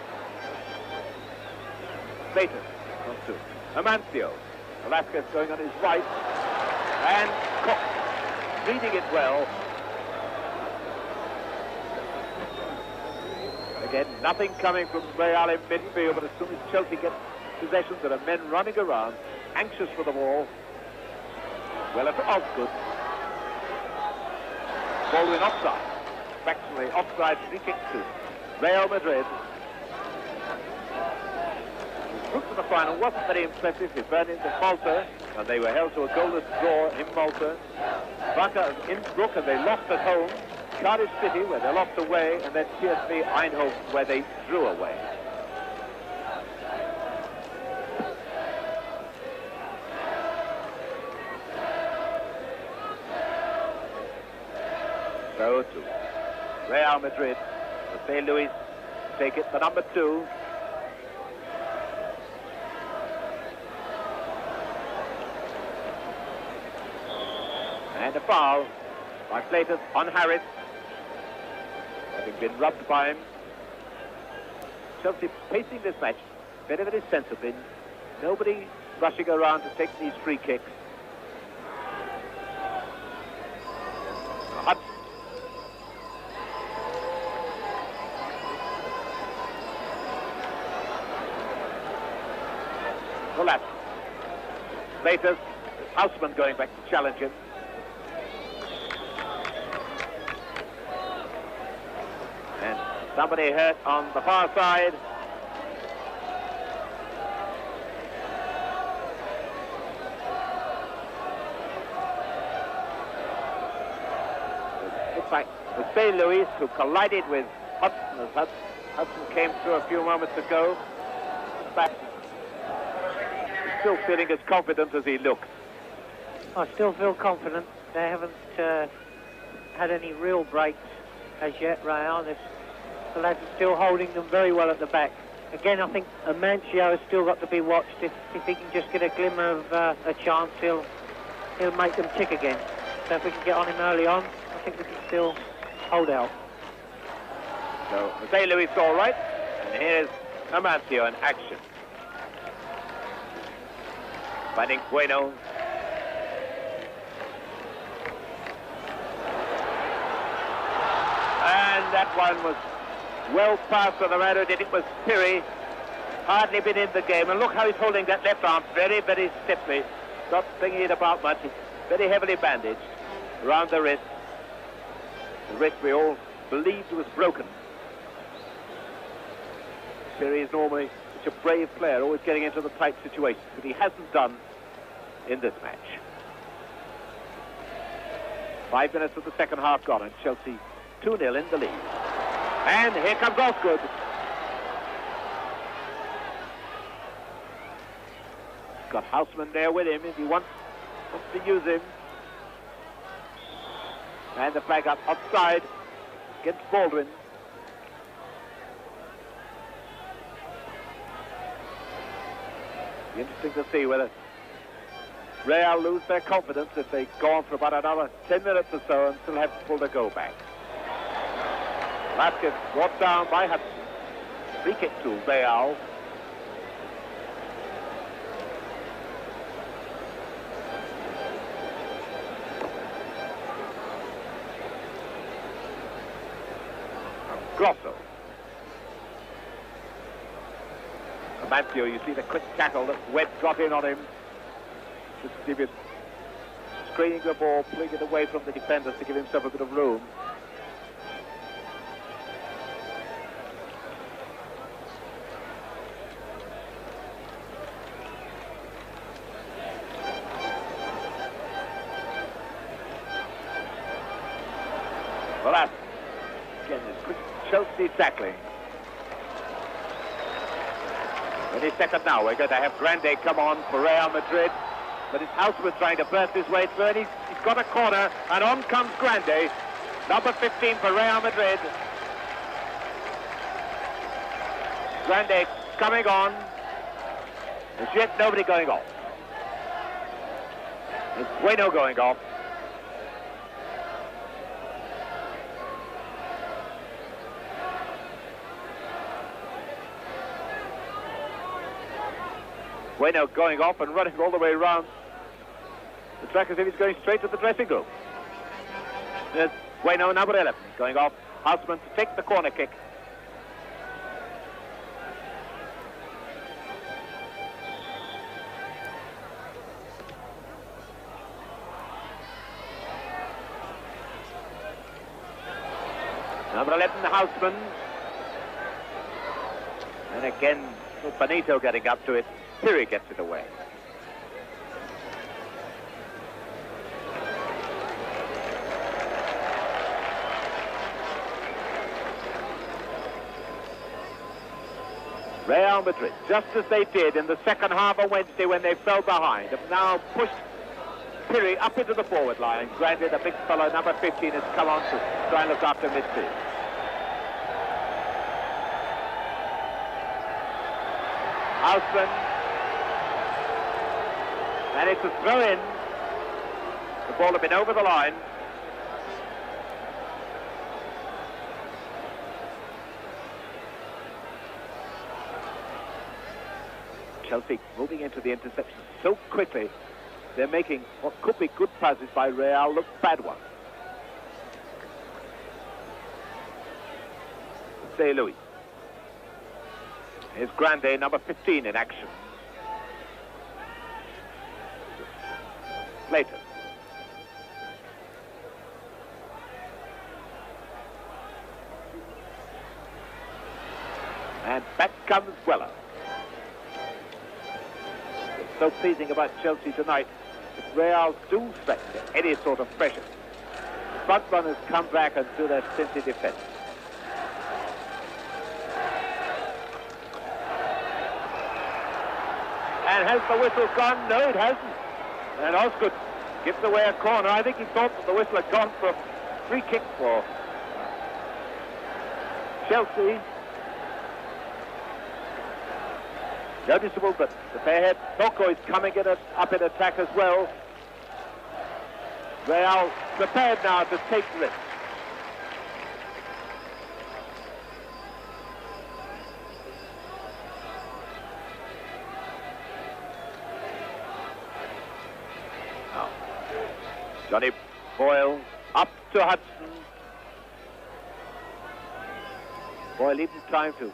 Clayton comes to Amancio. Velasquez going on his right. And Cook reading it well. Again, nothing coming from Real in midfield, but as soon as Chelsea gets possession, there are men running around, anxious for the ball. Well, it's Osgood. Ball in offside. Actually, offside free kick to Real Madrid. The group to the final wasn't very impressive. They burned into Malta, and they were held to a goalless draw in Malta. Wacker and Innsbruck, and they lost at home. Cardiff City, where they lost away, and then PSV Eindhoven, where they drew away. So to Real Madrid, Jose Luis take it, the number 2. And a foul by Piraeus on Harris, having been rubbed by him. Chelsea pacing this match very, very sensibly. Nobody rushing around to take these free kicks. Hudson. Collapse. Piraeus, Houseman going back to challenge him. And somebody hurt on the far side. Looks like it was St. Louis who collided with Hudson as Hudson came through a few moments ago. Back. Still feeling as confident as he looks. I still feel confident. They haven't had any real breaks as yet, Real. The lads are still holding them very well at the back. Again, I think Amancio has still got to be watched. If he can just get a glimmer of a chance, he'll make them tick again. So if we can get on him early on, I think we can still hold out. So St. Louis all right, and here's Amancio in action. Finding Bueno. And that one was well past on the Madrid. It was Piri. Hardly been in the game. And look how he's holding that left arm very, very stiffly. Not thinking it about much. It's very heavily bandaged around the wrist. The wrist we all believed was broken. Piri is normally such a brave player, always getting into the tight situations, but he hasn't done in this match. 5 minutes of the second half gone, and Chelsea 2-0 in the lead. And here comes Osgood. Got Houseman there with him if he wants to use him. And the flag up offside against Baldwin. Be interesting to see whether Real lose their confidence if they go on for about another 10 minutes or so and still have to pull their goal back. Vasquez brought down by Hudson. Free kick to Real. Grosso. Amancio, you see the quick tackle that Webb got in on him. Just to give it, screening the ball, pulling it away from the defenders to give himself a bit of room. Well, that's, again, this quick Chelsea tackling. Any second now, we're going to have Grande come on for Real Madrid. But his Houseman trying to burst his way through, and he's got a corner, and on comes Grande, number 15 for Real Madrid. Grande coming on. There's yet nobody going off. There's Bueno going off. Bueno going off and running all the way around the track as if he's going straight to the dressing room. There's Bueno, number 11, going off. Houseman to take the corner kick. Number 11, Houseman. And again, Benito getting up to it. Piri gets it away. Real Madrid, just as they did in the second half of Wednesday when they fell behind, have now pushed Piri up into the forward line. Granted, the big fellow, number 15, has come on to try and look after midfield. Houseman. And it's a throw-in. The ball had been over the line. Chelsea moving into the interception so quickly, they're making what could be good passes by Real look bad ones. Say Louis. Here's Grande, number 15 in action. Later. And back comes Weller. It's so pleasing about Chelsea tonight. If Real do set any sort of pressure, the front runners come back and do their stinty defense. And has the whistle gone? No, it hasn't. And Osgood gives away a corner. I think he thought that the whistle had gone for a free kick for Chelsea. Noticeable that the fairhead Toko is coming in up in attack as well. Real prepared now to take risks. Now, Johnny Boyle up to Hudson. Boyle needed time to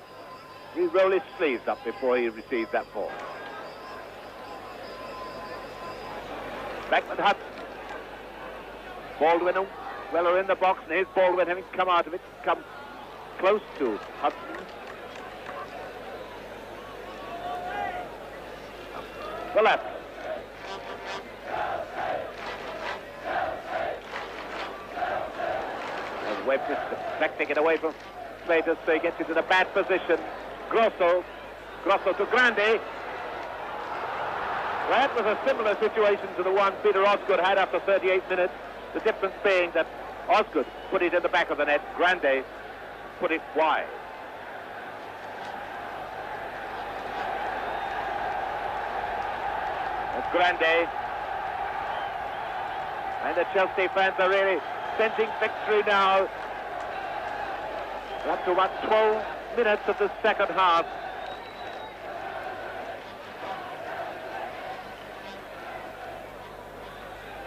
re-roll his sleeves up before he received that ball. Back with Hudson. Baldwin, Weller in the box, and here's Baldwin having come out of it, come close to Hudson. The left. And Webb just deflecting it away from Slater, so he gets into a bad position. Grosso to Grande. That was a similar situation to the one Peter Osgood had after 38 minutes. The difference being that Osgood put it in the back of the net, Grande put it wide. And Grande. And the Chelsea fans are really sensing victory now. We're up to about 12 minutes of the second half.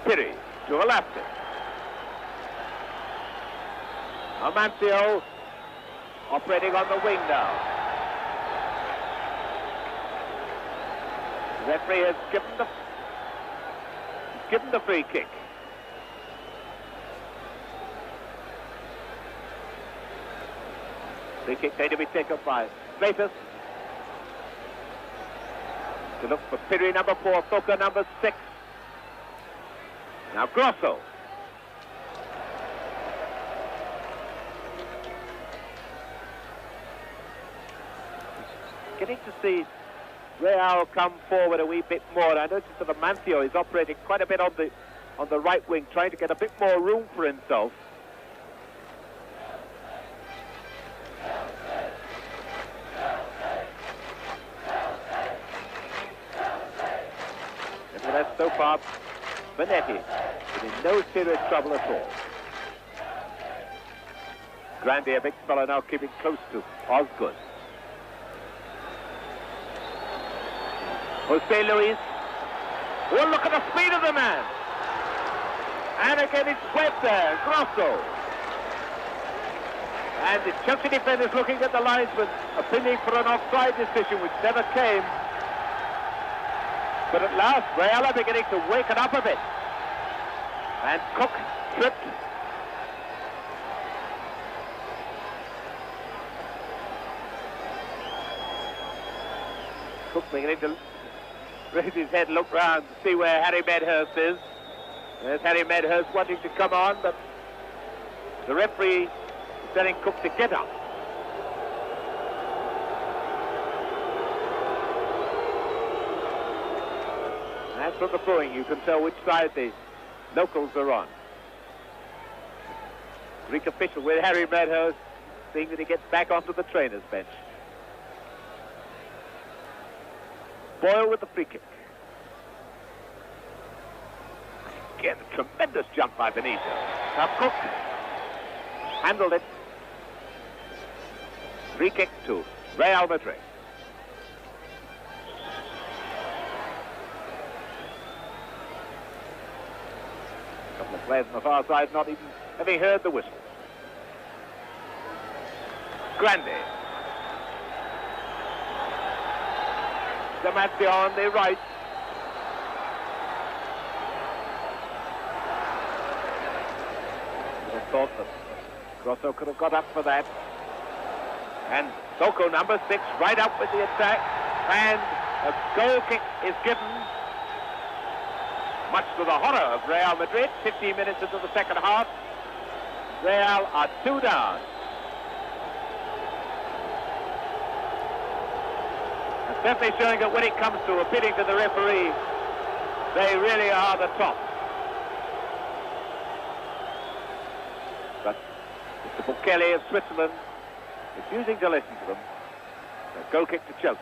Piri to Alaskan. Amancio operating on the wing now. The referee has given the free kick. Free kick going to be taken by Slater. To look for Piri number 4, Thoka number 6. Now Grosso. Getting to see Real come forward a wee bit more. I noticed that Amancio is operating quite a bit on the right wing, trying to get a bit more room for himself. Nevertheless, so far, Benetti is in no serious trouble at all. Grande, a big fellow, now keeping close to Osgood. Jose Luis. Oh, look at the speed of the man. And again it's Webb there, Grosso. And the Chelsea defenders looking at the linesman, appealing for an offside decision which never came. But at last, Real are beginning to wake it up a bit. And Cook tripped. Cook beginning to raise his head, look round to see where Harry Medhurst is. There's Harry Medhurst wanting to come on, but the referee is telling Cook to get up. And from the booing, you can tell which side the locals are on. Greek official with Harry Medhurst, seeing that he gets back onto the trainer's bench. Boyle with the free kick. Again, tremendous jump by Benito. Now Cook handled it. Free kick to Real Madrid. A couple of players on the far side not even having heard the whistle. Grande. Damasio on the right. I thought that Grosso could have got up for that. And Soko, number 6, right up with the attack. And a goal kick is given. Much to the horror of Real Madrid. 15 minutes into the second half. Real are 2 down. And definitely showing that when it comes to appealing to the referee, they really are the top. But Mr. Bukele of Switzerland refusing to listen to them. A goal kick to Chelsea.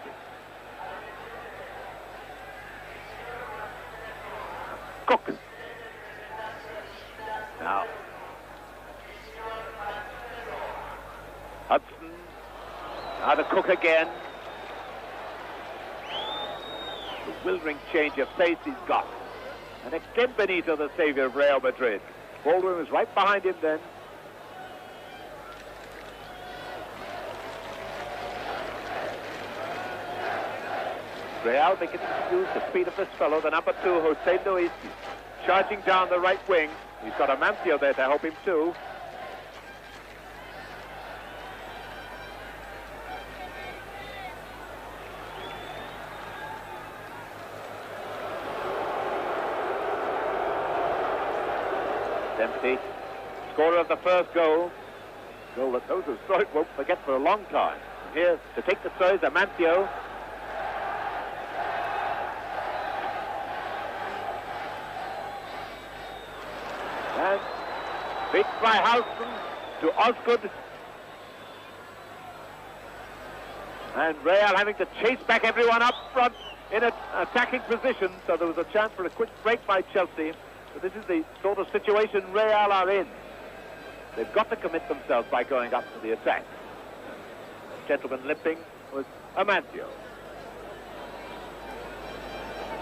Cook. Now. Hudson. Now the Cook again. The bewildering change of pace he's got. And again Benito, the saviour of Real Madrid. Baldwin was right behind him then. Real beginning to use the speed of this fellow, the number 2, Jose Luis, charging down the right wing. He's got Amancio there to help him too. Empty. Scorer of the first goal. Goal that those who saw it won't forget for a long time. And here to take the throw is Amancio. And beat by Houston to Osgood. And Real having to chase back everyone up front in an attacking position. So there was a chance for a quick break by Chelsea. But this is the sort of situation Real are in. They've got to commit themselves by going up to the attack. The gentleman limping was Amancio.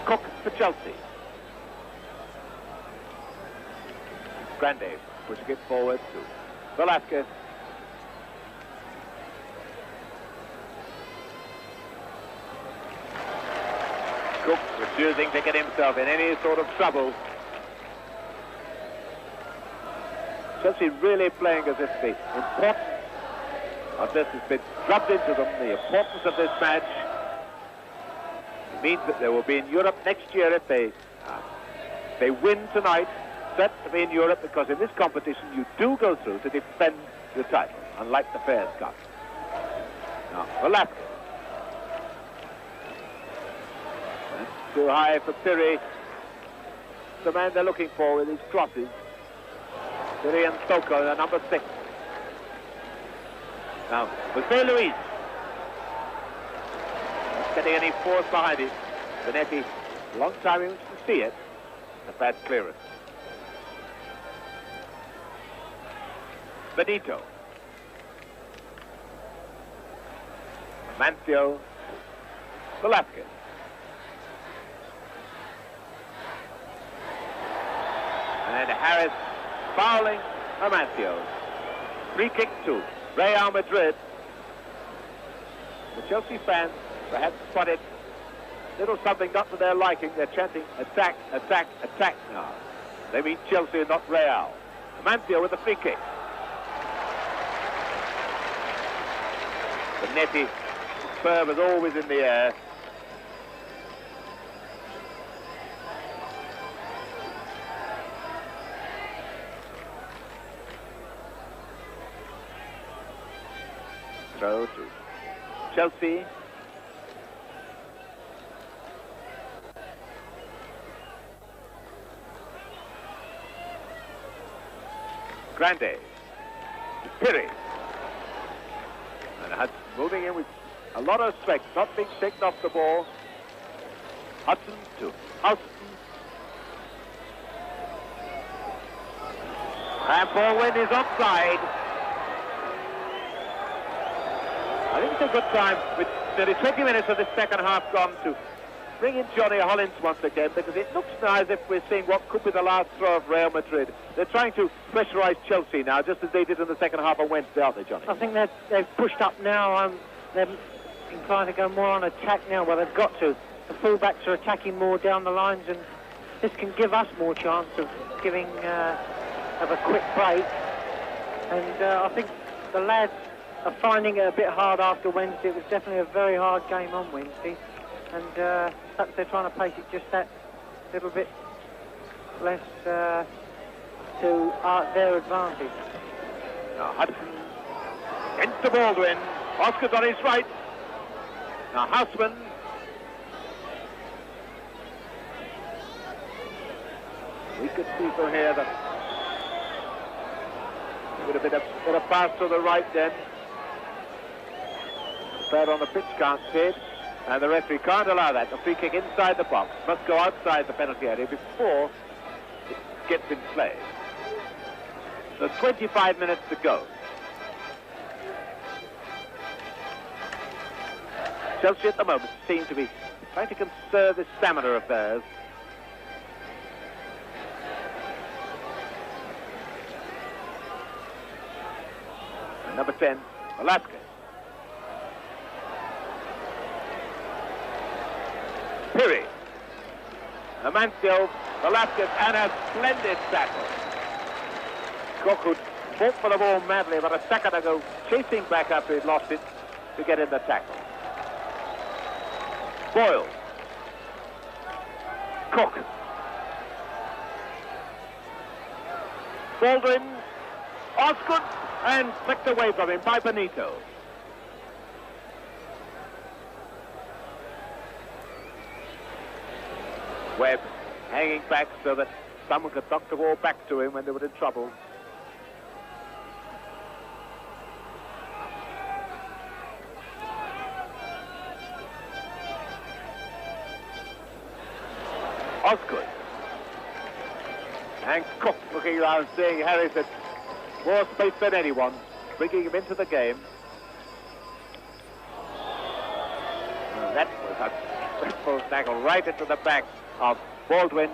Cook for Chelsea. Grande pushing it forward to Velasquez. Cook refusing to get himself in any sort of trouble. Chelsea really playing as if the importance of this has been drubbed into them, the importance of this match. It means that they will be in Europe next year if they win tonight. Set to be in Europe, because in this competition you do go through to defend your title, unlike the Fairs Cup. Now, Velasquez. That's too high for Piri. The man they're looking for with his crosses. Piri and Soko, the number 6. Now, Jose Luis. Not getting any force behind him. Benetti, a long time he wants to see it. A bad clearance. Benito. Amancio. Velasquez. And Harris fouling Amancio. Free kick to Real Madrid. The Chelsea fans perhaps spotted little something not to their liking. They're chanting attack, attack, attack now. They mean Chelsea and not Real. Amancio with the free kick. Benetti, serve is always in the air. Throw to Chelsea. Grande. Piri. And Hudson moving in with a lot of strength, not being shaken off the ball. Hudson to Houston. And Baldwin is offside. I think it's a good time with nearly 20 minutes of the second half gone to bring in Johnny Hollins once again, because it looks now as if we're seeing what could be the last throw of Real Madrid. They're trying to pressurise Chelsea now, just as they did in the second half on Wednesday, aren't they, Johnny? I think they've pushed up now. They're inclined to go more on attack now. Well, they've got to. The fullbacks are attacking more down the lines, and this can give us more chance of giving of a quick break. And I think the lads are finding it a bit hard after Wednesday. It was definitely a very hard game on Wednesday, and perhaps they're trying to pace it just that little bit less to their advantage. Now Hudson into Baldwin. Oscar's on his right. Now Houseman. We could see from here that it would have been a bit of pass to the right then. Third on the pitch can't see it, and the referee can't allow that. The free kick inside the box must go outside the penalty area before it gets in play. There's 25 minutes to go. Chelsea at the moment seem to be trying to conserve the stamina of theirs. And number 10, Velasquez. Piri. Amancio, Velasquez, and a splendid tackle. Cook, who fought for the ball madly, but a second ago chasing back after he'd lost it to get in the tackle. Boyle. Cook. Baldwin. Osgood, and flicked away from him by Benito. Webb hanging back so that someone could knock the ball back to him when they were in trouble. Osgood. And Cook looking around, seeing Harris had more space than anyone, bringing him into the game. And that was a dreadful tackle right into the back of Baldwin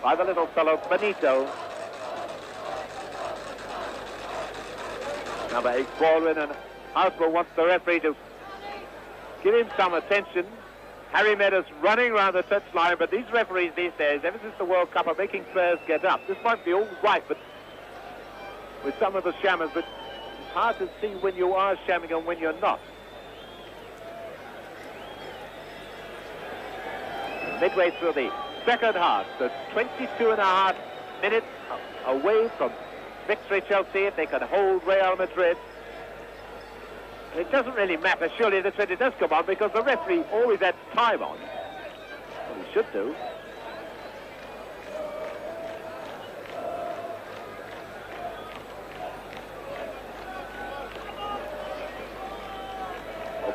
by the little fellow Benito. Number 8, Baldwin, and Houseman wants the referee to give him some attention. Harry Meadows running around the touchline, but these referees these days, ever since the World Cup, are making players get up. This might be all right, but with some of the shammers, but it's hard to see when you are shamming and when you're not. Midway through the second half, so 22.5 minutes away from victory. Chelsea, if they can hold Real Madrid. It doesn't really matter, surely, that's when it does come on, because the referee always adds time on. Well, he should do.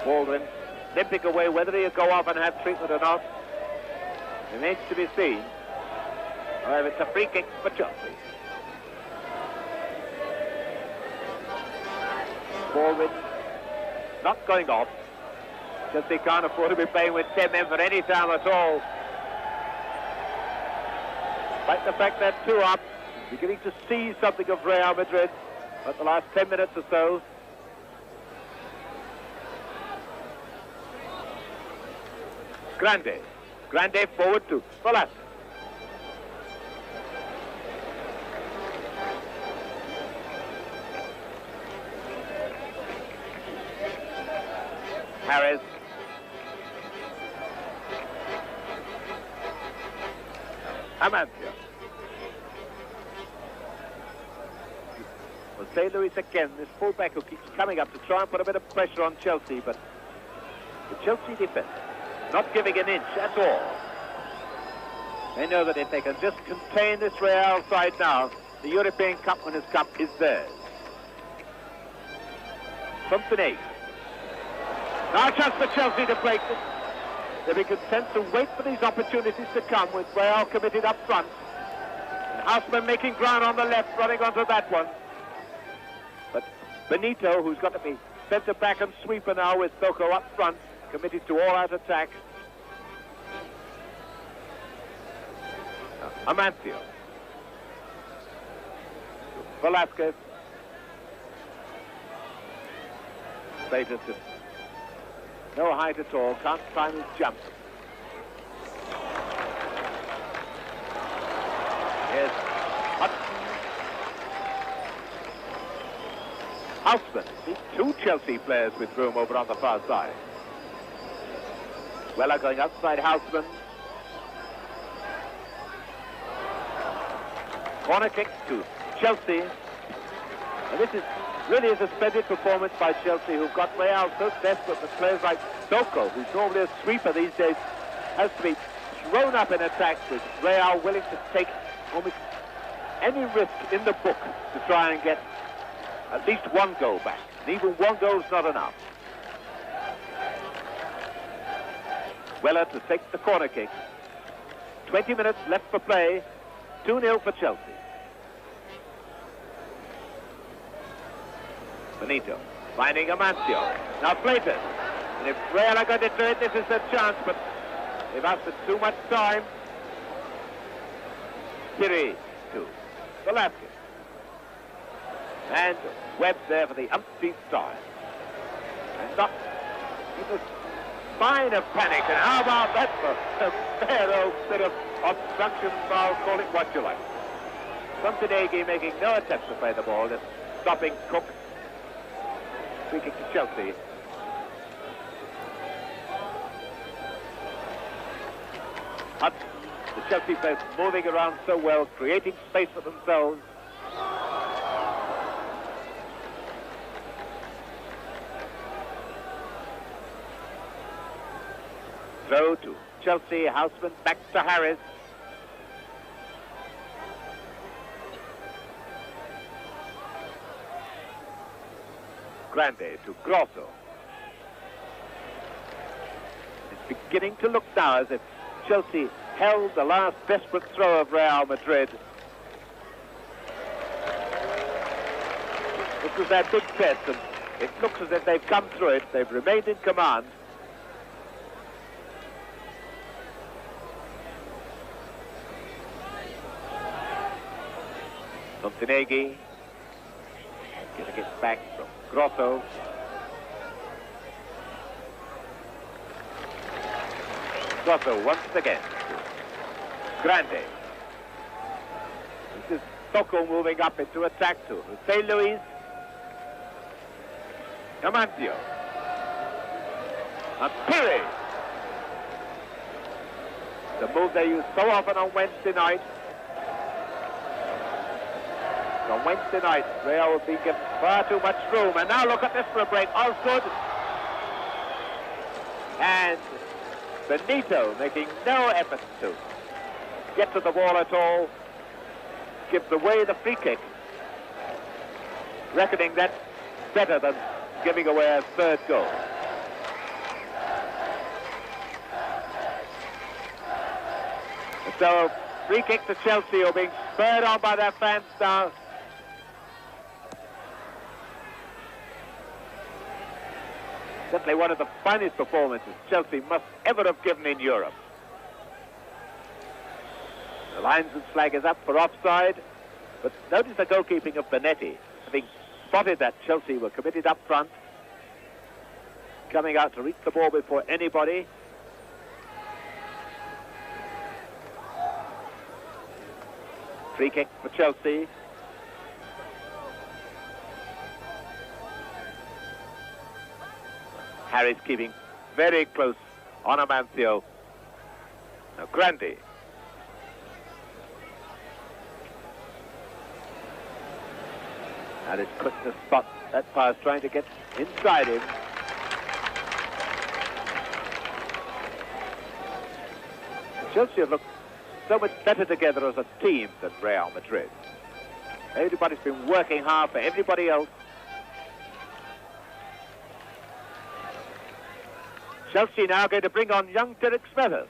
Baldwin limping away, whether he'll go off and have treatment or not remains to be seen. However, it's a free kick for Chelsea. Baldwin not going off. Chelsea can't afford to be playing with 10 men for any time at all. Despite the fact that 2 up, beginning to see something of Real Madrid at the last 10 minutes or so. Grande forward to Velasquez. Harris. Amancio. Well, St. Louis again, this fullback who keeps coming up to try and put a bit of pressure on Chelsea, but the Chelsea defense not giving an inch at all. They know that if they can just contain this Real side now, the European Cup Winners' Cup is theirs. Something eight. Now a chance for Chelsea to break this. They'll be content to wait for these opportunities to come with Real committed up front. And Houseman making ground on the left, running onto that one. But Benito, who's got to be centre back and sweeper now with Toko up front, committed to all-out attack. Amancio. Velasquez. Slater's just no height at all, can't climb his jump. Here's Houseman. These two Chelsea players with room over on the far side. Weller going outside Houseman. Corner kick to Chelsea. And this is really a splendid performance by Chelsea, who've got Real so desperate that players like Soko, who's normally a sweeper these days, has to be thrown up in attack, with Real willing to take almost any risk in the book to try and get at least one goal back. And even one goal is not enough. Weller to take the corner kick. 20 minutes left for play. 2-0 for Chelsea. Benito finding Amancio. Now Slater. And if Real are going to do it, this is their chance, but they've asked for too much time. Piri to Velasquez. And Webb there for the umpteenth time. And not even a sign of panic. And how about that for a fair old bit of obstruction foul, call it what you like. Montenegro making no attempt to play the ball, just stopping Cook. Free kick to Chelsea. Hudson, the Chelsea players moving around so well, creating space for themselves. Throw to Chelsea, Houseman back to Harris. Grande to Grosso. It's beginning to look now as if Chelsea held the last desperate throw of Real Madrid. This was their big test, and it looks as if they've come through it. They've remained in command. Montenegro getting it back from Grosso. Grosso once again. Grande. This is Toko moving up into attack to Jose Luis. Amancio. And Piri. The move they use so often on Wednesday night. On Wednesday night, Real will be given far too much room. And now look at this for a break. Osgood. And Benito making no effort to get to the ball at all. Gives away the free kick. Reckoning that's better than giving away a third goal. So, free kick to Chelsea, who are being spurred on by their fans now. Certainly one of the finest performances Chelsea must ever have given in Europe. The linesman's flag is up for offside, but notice the goalkeeping of Benetti, having spotted that Chelsea were committed up front, coming out to reach the ball before anybody. Free kick for Chelsea. Harris keeping very close on Amancio. Now Grande. Harris couldn't spot that pass, trying to get inside him. Chelsea have looked so much better together as a team than Real Madrid. Everybody's been working hard for everybody else. Chelsea now going to bring on young Derek Smethurst.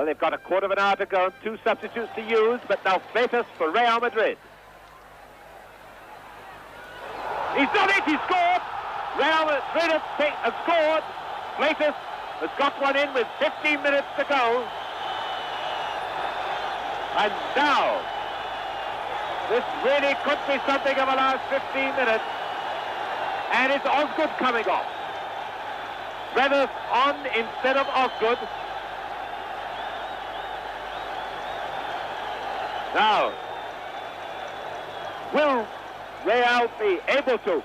they've got a quarter of an hour to go and 2 substitutes to use, but now Piraeus for Real Madrid. He's done it, he scored! Real Madrid have scored. Piraeus has got one in with 15 minutes to go. And now, this really could be something of a last 15 minutes. And it's Osgood coming off. Piraeus on instead of Osgood. Now, will Real be able to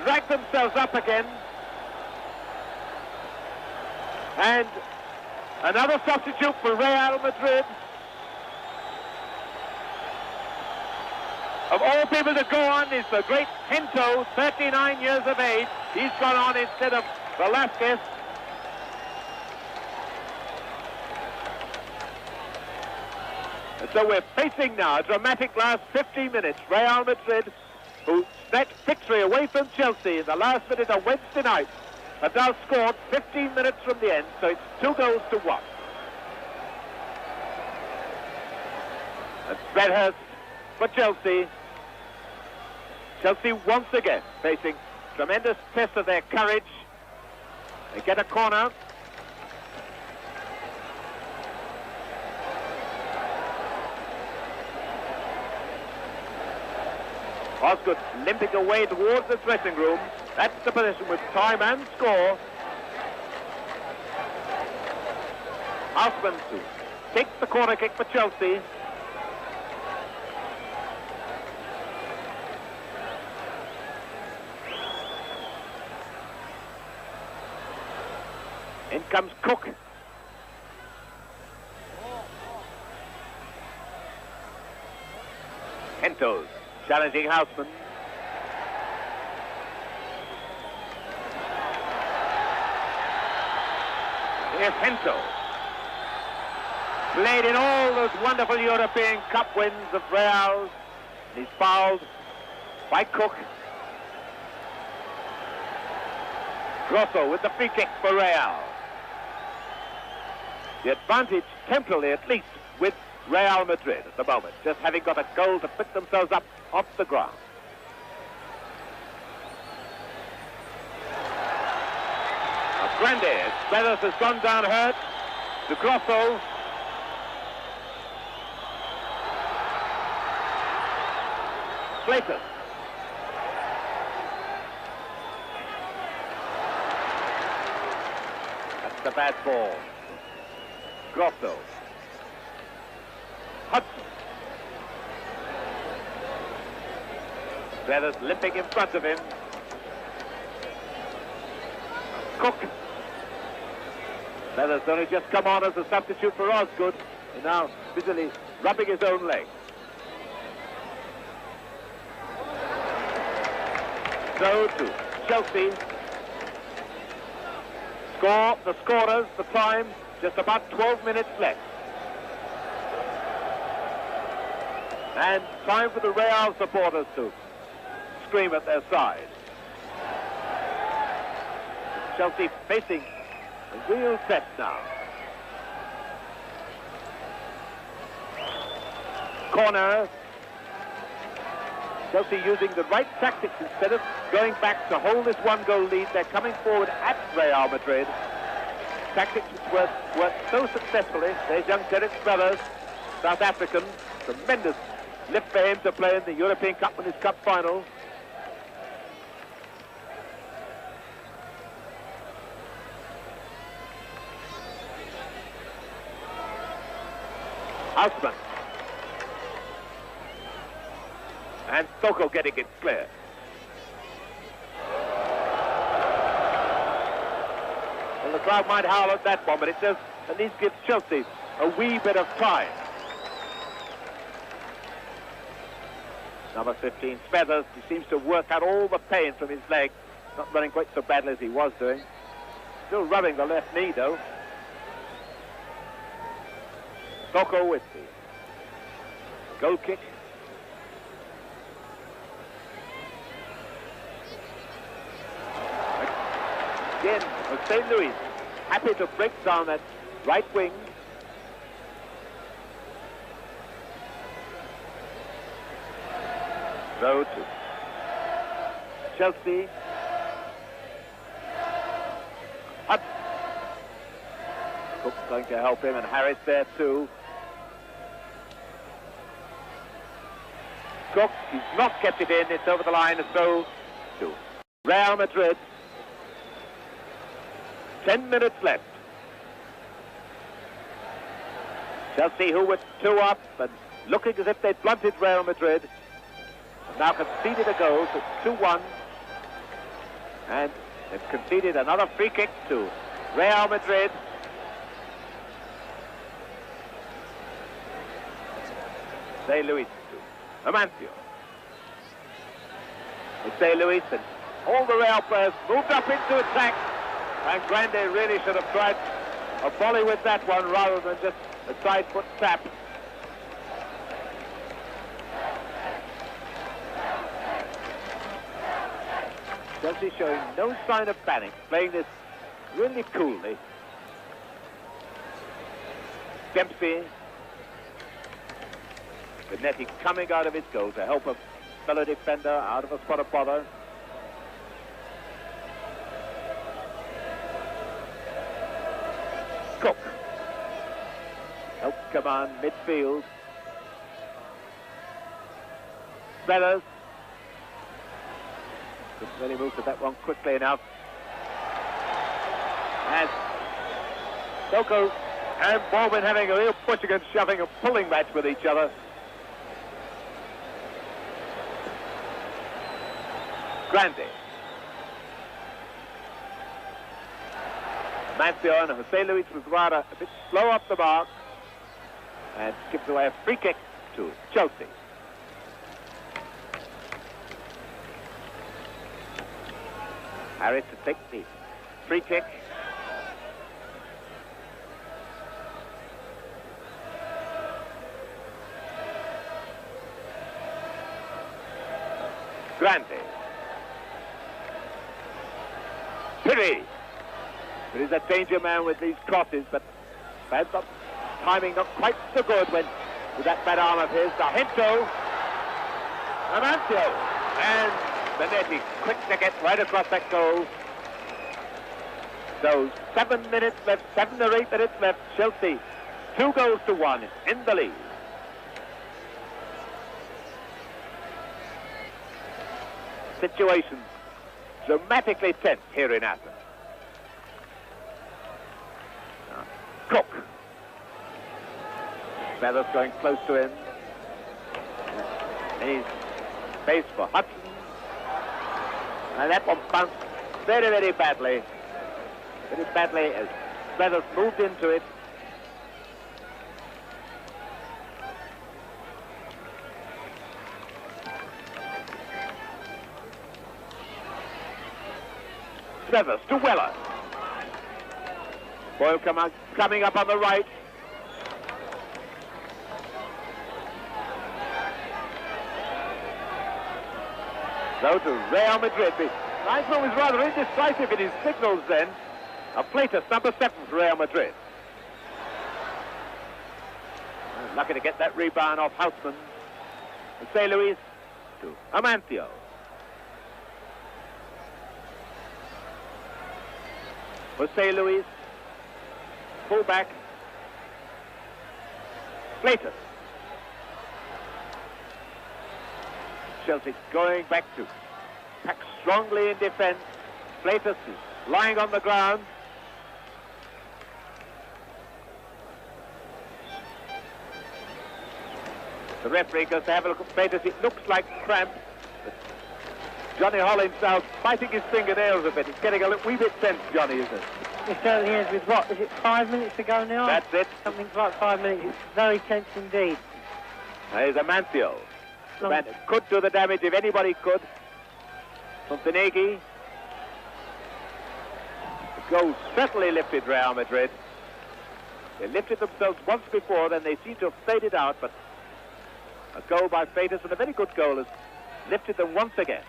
drag themselves up again? And another substitute for Real Madrid. Of all people to go on is the great Pinto, 39 years of age. He's gone on instead of Velasquez. And so we're facing now a dramatic last 15 minutes. Real Madrid, who snatched victory away from Chelsea in the last minute of Wednesday night, have now scored 15 minutes from the end, so it's 2 goals to 1. And Piraeus for Chelsea. Chelsea once again facing tremendous test of their courage. They get a corner. Osgood limping away towards the dressing room. That's the position with time and score. Houseman takes the corner kick for Chelsea. In comes Cook. Hentos challenging Houseman. Here's Hento. Played in all those wonderful European Cup wins of Real. He's fouled by Cook. Grosso with the free kick for Real. The advantage, temporarily at least, with Real Madrid at the moment, just having got a goal to pick themselves up off the ground. Grande, Piraeus has gone down hurt. To Grosso. Piraeus. That's the bad ball. Grosso. Hudson. Piraeus limping in front of him. Cook. Piraeus only just come on as a substitute for Osgood, and now busily rubbing his own leg. So to Chelsea. Score, the scorers, the time, just about 12 minutes left. And time for the Real supporters to scream at their side. Chelsea facing a real test now. Corner. Chelsea using the right tactics instead of going back to hold this 1-goal lead. They're coming forward at Real Madrid. Tactics which worked so successfully. There's young Derek Brothers, South African. Tremendous lift for him to play in the European Cup Winners' Cup final. Houseman. And Toko getting it clear. Well, the crowd might howl at that one, but it does at least give Chelsea a wee bit of time. Number 15, Feathers, he seems to work out all the pain from his leg. Not running quite so badly as he was doing. Still rubbing the left knee, though. Toko with the goal kick. Again, St. Louis happy to break down that right wing. Throw to Chelsea. Up. Cook's going to help him, and Harris there too. Cook, he's not kept it in. It's over the line, a throw to Real Madrid. 10 minutes left. Chelsea, who were 2 up and looking as if they'd blunted Real Madrid, have now conceded a goal to 2-1. And they've conceded another free kick to Real Madrid. Jose Luis to Amancio. Jose Luis and all the Real players moved up into attack. And Grande really should have tried a volley with that one rather than just a side foot tap. Chelsea showing no sign of panic, playing this really coolly. Dempsey. Benetti coming out of his goal to help a fellow defender out of a spot of bother. Cook. Help command midfield. Smellers. Couldn't really move to that one quickly enough. And Soko and Baldwin having a real pushing and shoving and pulling match with each other. Grande. Mancio and Jose Luis was rather a bit slow up the mark and gives away a free kick to Chelsea. Harris to take the free kick. Grande. Piraeus. But he's a danger man with these crosses, but perhaps not timing not quite so good when with that bad arm of his. Sargento. Amancio. And Benetti quick to get right across that goal. So 7 minutes left, 7 or 8 minutes left. Chelsea 2 goals to 1 in the lead. Situation dramatically tense here in Athens. Cook. Feathers going close to him. He's space for Hudson. And that one bounced very, very badly. Very badly as Feathers moved into it. Feathers to Weller. Boyle coming up on the right. So to Real Madrid. Reisman was rather indecisive in his signals then. Piraeus, number 7 for Real Madrid. Lucky to get that rebound off Houseman. Jose Luis to Amancio. Jose Luis, fullback. Piraeus. Chelsea going back to pack strongly in defense. Piraeus is lying on the ground. The referee goes to have a look at Piraeus. It looks like cramp. But Johnny Hollins now biting his fingernails a bit. It's getting a wee bit tense, Johnny, isn't it? It certainly is. With what? Is it 5 minutes to go now? That's it. Something like 5 minutes. It's very tense indeed. There's Amancio. The man could do the damage if anybody could. Montenegro. The goal certainly lifted Real Madrid. They lifted themselves once before, then they seem to have faded out, but a goal by Piraeus, and a very good goal, has lifted them once again.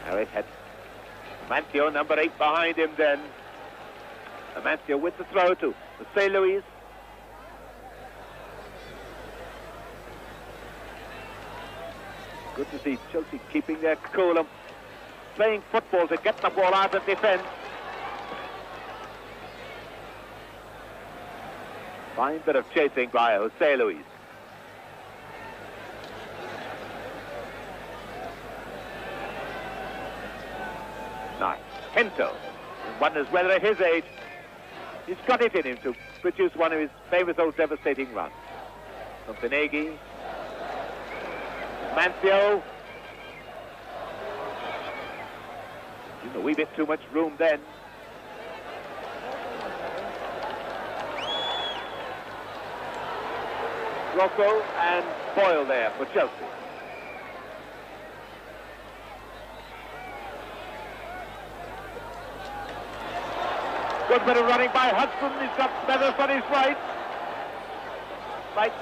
Harris had Amancio, number 8, behind him then. Amancio with the throw to St. Louis. Good to see Chelsea keeping their cool and playing football to get the ball out of defence. Fine bit of chasing by St. Louis. Nice. Hento. Wonders whether at his age he's got it in him to produce one of his famous old devastating runs. Montenegro. Mancio. Using a wee bit too much room then. Rocco and Boyle there for Chelsea. Good bit of running by Hudson. He's got Smethers on his right. Right.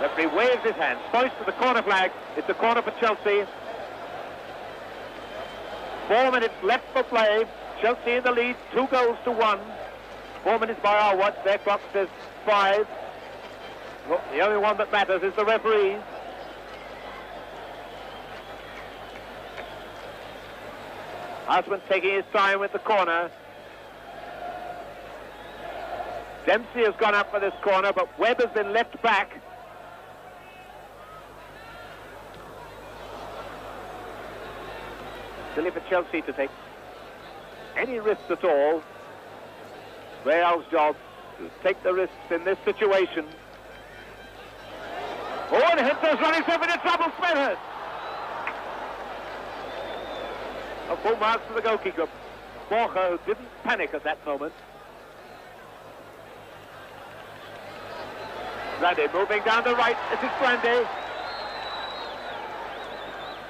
Referee waves his hand, points to the corner flag. It's a corner for Chelsea. 4 minutes left for play. Chelsea in the lead, 2-1. 4 minutes by our watch. Their clock says 5. Well, the only one that matters is the referee. Husband taking his time with the corner. Dempsey has gone up for this corner, but Webb has been left back. Silly for Chelsea to take any risks at all. Real's job to take the risks in this situation. Oh, and Hento's running himself into trouble. Smithers. A full marks to the goalkeeper. Borja, who didn't panic at that moment. Grande moving down the right. This is Grande.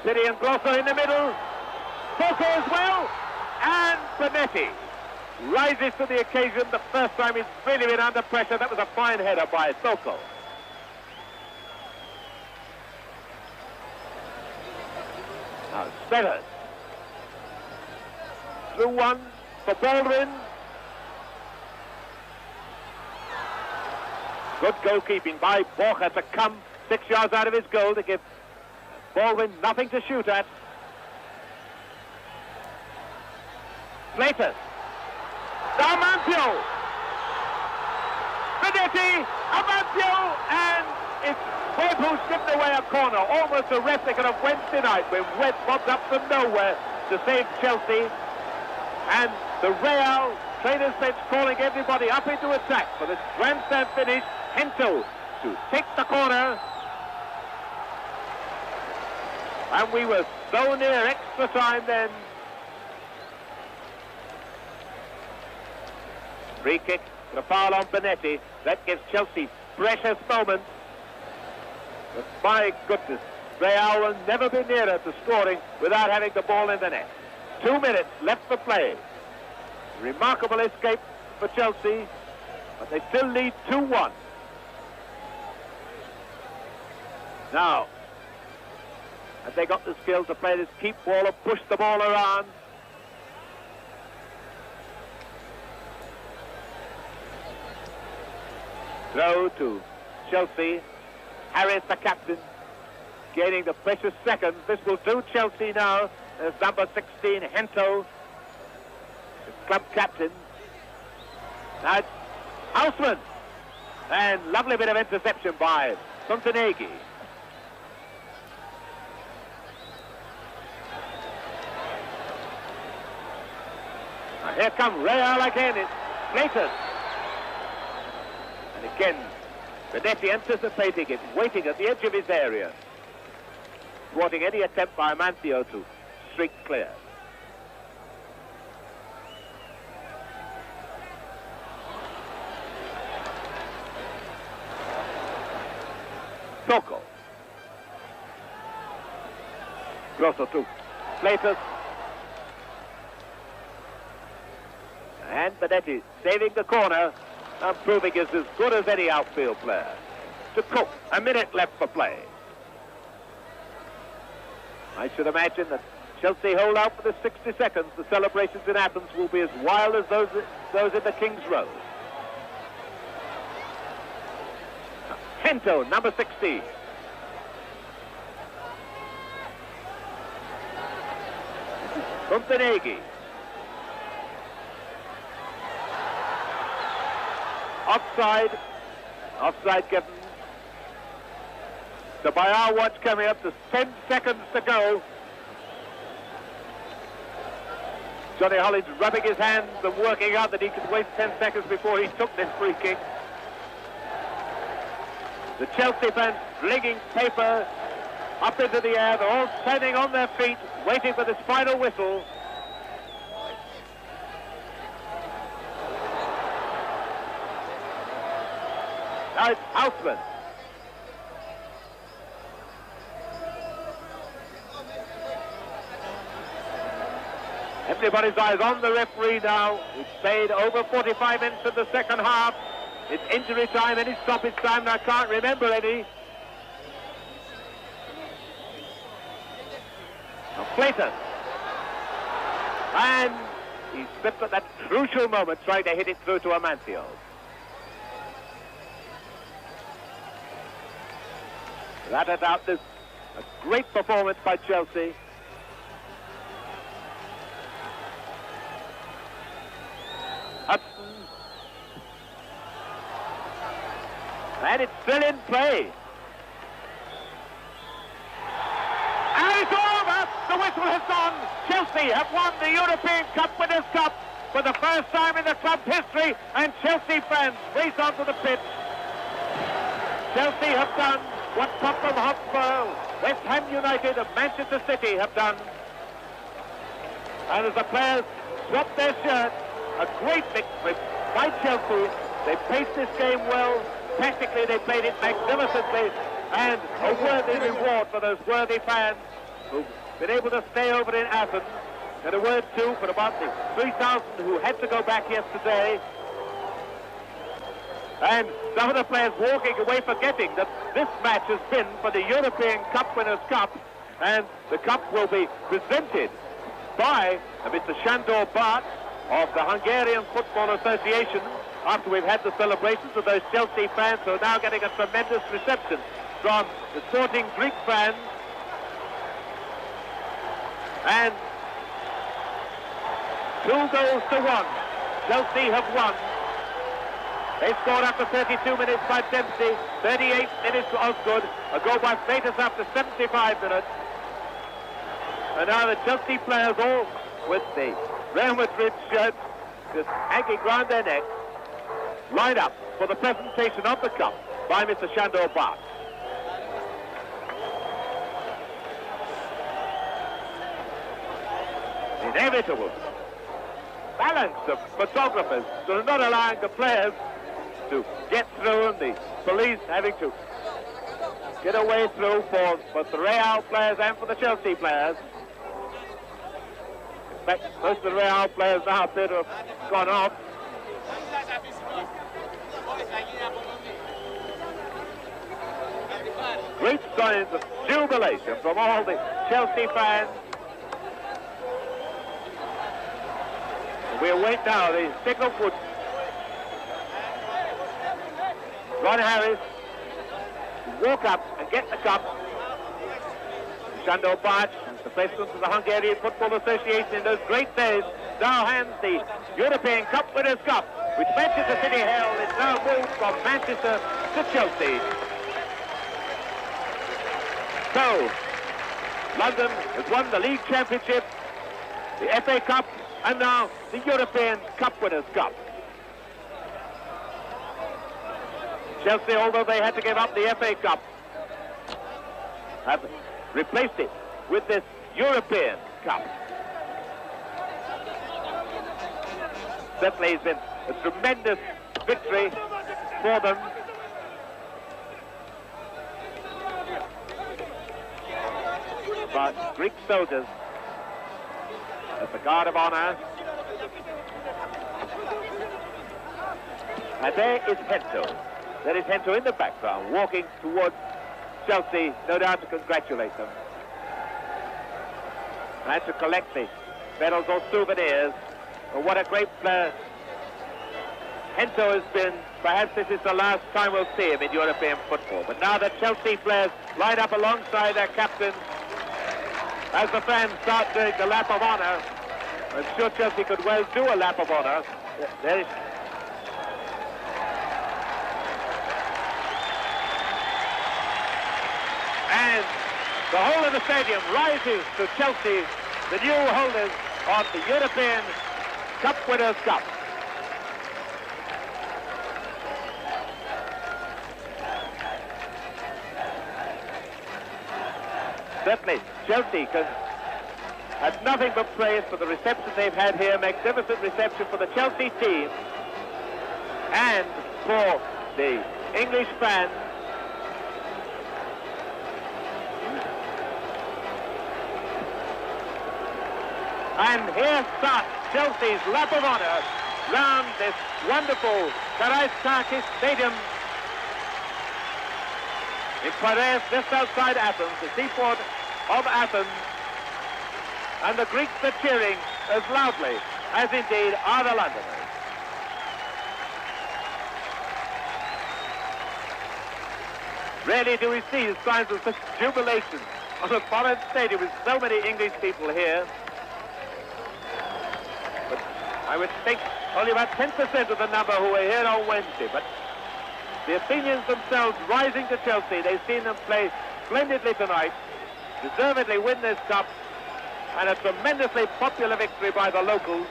City and Grosso in the middle. Soko as well. And Bonetti rises to the occasion. The first time he's really been under pressure. That was a fine header by Soko. Now Smethers. Through one for Baldwin. Good goalkeeping by Borja to come 6 yards out of his goal to give Baldwin nothing to shoot at. Slater. Amancio. Benetti. Amancio. And it's Webb who stripped away a corner. Almost a replica of Wednesday night when Webb popped up from nowhere to save Chelsea. And the Real trainers bench calling everybody up into attack for this grandstand finish. Hento to take the corner. And we were so near extra time then. Free kick, the foul on Bonetti. That gives Chelsea precious moments. But my goodness, Real will never be nearer to scoring without having the ball in the net. 2 minutes left for play. Remarkable escape for Chelsea, but they still lead 2-1. Now, have they got the skill to play this keep ball and push the ball around? Throw to Chelsea. Harris, the captain, gaining the precious seconds. This will do Chelsea now. There's number 16, Hento, the club captain. Now it's Houseman. And lovely bit of interception by Montenegro. Now here come Real again. It's Slater. And again, Bonetti anticipating it, waiting at the edge of his area, thwarting any attempt by Amancio to streak clear. Soko. Grosso too. Slater. And Bonetti saving the corner and proving he's as good as any outfield player. To Cook, a minute left for play. I should imagine that Chelsea hold out for the 60 seconds. The celebrations in Athens will be as wild as those in the King's Road. Hento, number 60. Montenegro. Offside. Offside given. So by our watch coming up to 10 seconds to go. Johnny Hollins rubbing his hands and working out that he could waste 10 seconds before he took this free kick. The Chelsea fans flinging paper up into the air. They're all standing on their feet, waiting for this final whistle. Now it's Houseman. Everybody's eyes on the referee now. We've played over 45 minutes in the second half. It's injury time, any stoppage time, and I can't remember any. Now Clayton. And he slipped at that crucial moment, trying to hit it through to Amancio. Without a doubt, this a great performance by Chelsea. Hudson. And it's still in play. And it's over! The whistle has gone! Chelsea have won the European Cup Winners' Cup for the first time in the club's history, and Chelsea fans race onto the pitch. Chelsea have done what Tottenham Hotspur, West Ham United and Manchester City have done. And as the players drop their shirts, a great victory by Chelsea. They paced this game well. Tactically, they played it magnificently. And a worthy reward for those worthy fans who've been able to stay over in Athens. And a word, too, for about the 3,000 who had to go back yesterday. And some of the players walking away forgetting that this match has been for the European Cup Winners' Cup. And the cup will be presented by Mr. Sandor Bart of the Hungarian Football Association, after we've had the celebrations of those Chelsea fans who are now getting a tremendous reception from the Sporting Greek fans. And 2 goals to 1. Chelsea have won. They scored after 32 minutes by Dempsey, 38 minutes to Osgood, a goal by Freitas after 75 minutes. And now the Chelsea players, all with the Real Madrid shirts, just hanging round their neck, line up for the presentation of the cup by Mr. Sandor Bart. Inevitable balance of photographers, so not allowing the players to get through, and the police having to get a way through for the Real players and for the Chelsea players. In fact, most of the Real players now appear to have gone off. Great signs of jubilation from all the Chelsea fans. We await now the signal for Ron Harris to walk up and get the cup. Sandor Bart, the president of the Hungarian Football Association in those great days, now hands the European Cup Winners' Cup, which Manchester City held. It's now moved from Manchester to Chelsea. So, London has won the League Championship, the FA Cup, and now the European Cup Winners' Cup. Chelsea, although they had to give up the FA Cup, have replaced it with this European Cup. Certainly it's been a tremendous victory for them. But Greek soldiers, as the guard of honor. And there is Hento. There is Hento in the background, walking towards Chelsea, no doubt to congratulate them. and to collect the medals or souvenirs. But what a great player Hento has been. Perhaps this is the last time we'll see him in European football. But now the Chelsea players line up alongside their captain as the fans start doing the lap of honour. I'm sure Chelsea could well do a lap of honour. There is... And the whole of the stadium rises to Chelsea, the new holders of the European Cup Winners' Cup. Certainly, Chelsea has nothing but praise for the reception they've had here. Magnificent reception for the Chelsea team and for the English fans. And here starts Chelsea's lap of honour round this wonderful Karaiskakis stadium in Piraeus, just outside Athens, the seaport of Athens. And the Greeks are cheering as loudly as indeed are the Londoners. Rarely do we see signs of such jubilation on a foreign stadium with so many English people here. But I would think only about 10% of the number who were here on Wednesday. But the Athenians themselves rising to Chelsea. They've seen them play splendidly tonight, deservedly win this cup, and a tremendously popular victory by the locals,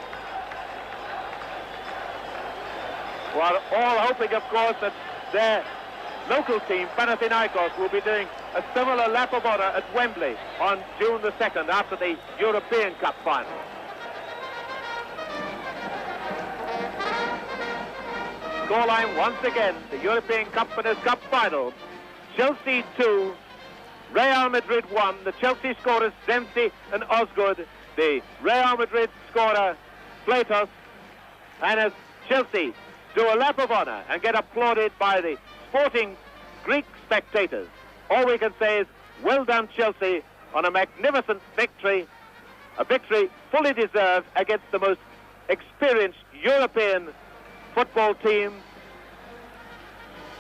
who are all hoping, of course, that their local team, Panathinaikos, will be doing a similar lap of honour at Wembley on June the 2nd after the European Cup final. Scoreline once again, the European Cup Winners' Cup final. Chelsea 2, Real Madrid 1. The Chelsea scorers Dempsey and Osgood. The Real Madrid scorer Platos. And as Chelsea do a lap of honour and get applauded by the sporting Greek spectators, all we can say is well done Chelsea on a magnificent victory. A victory fully deserved against the most experienced European football team.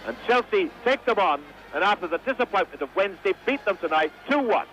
And Chelsea take them on, and after the disappointment of Wednesday, beat them tonight 2-1.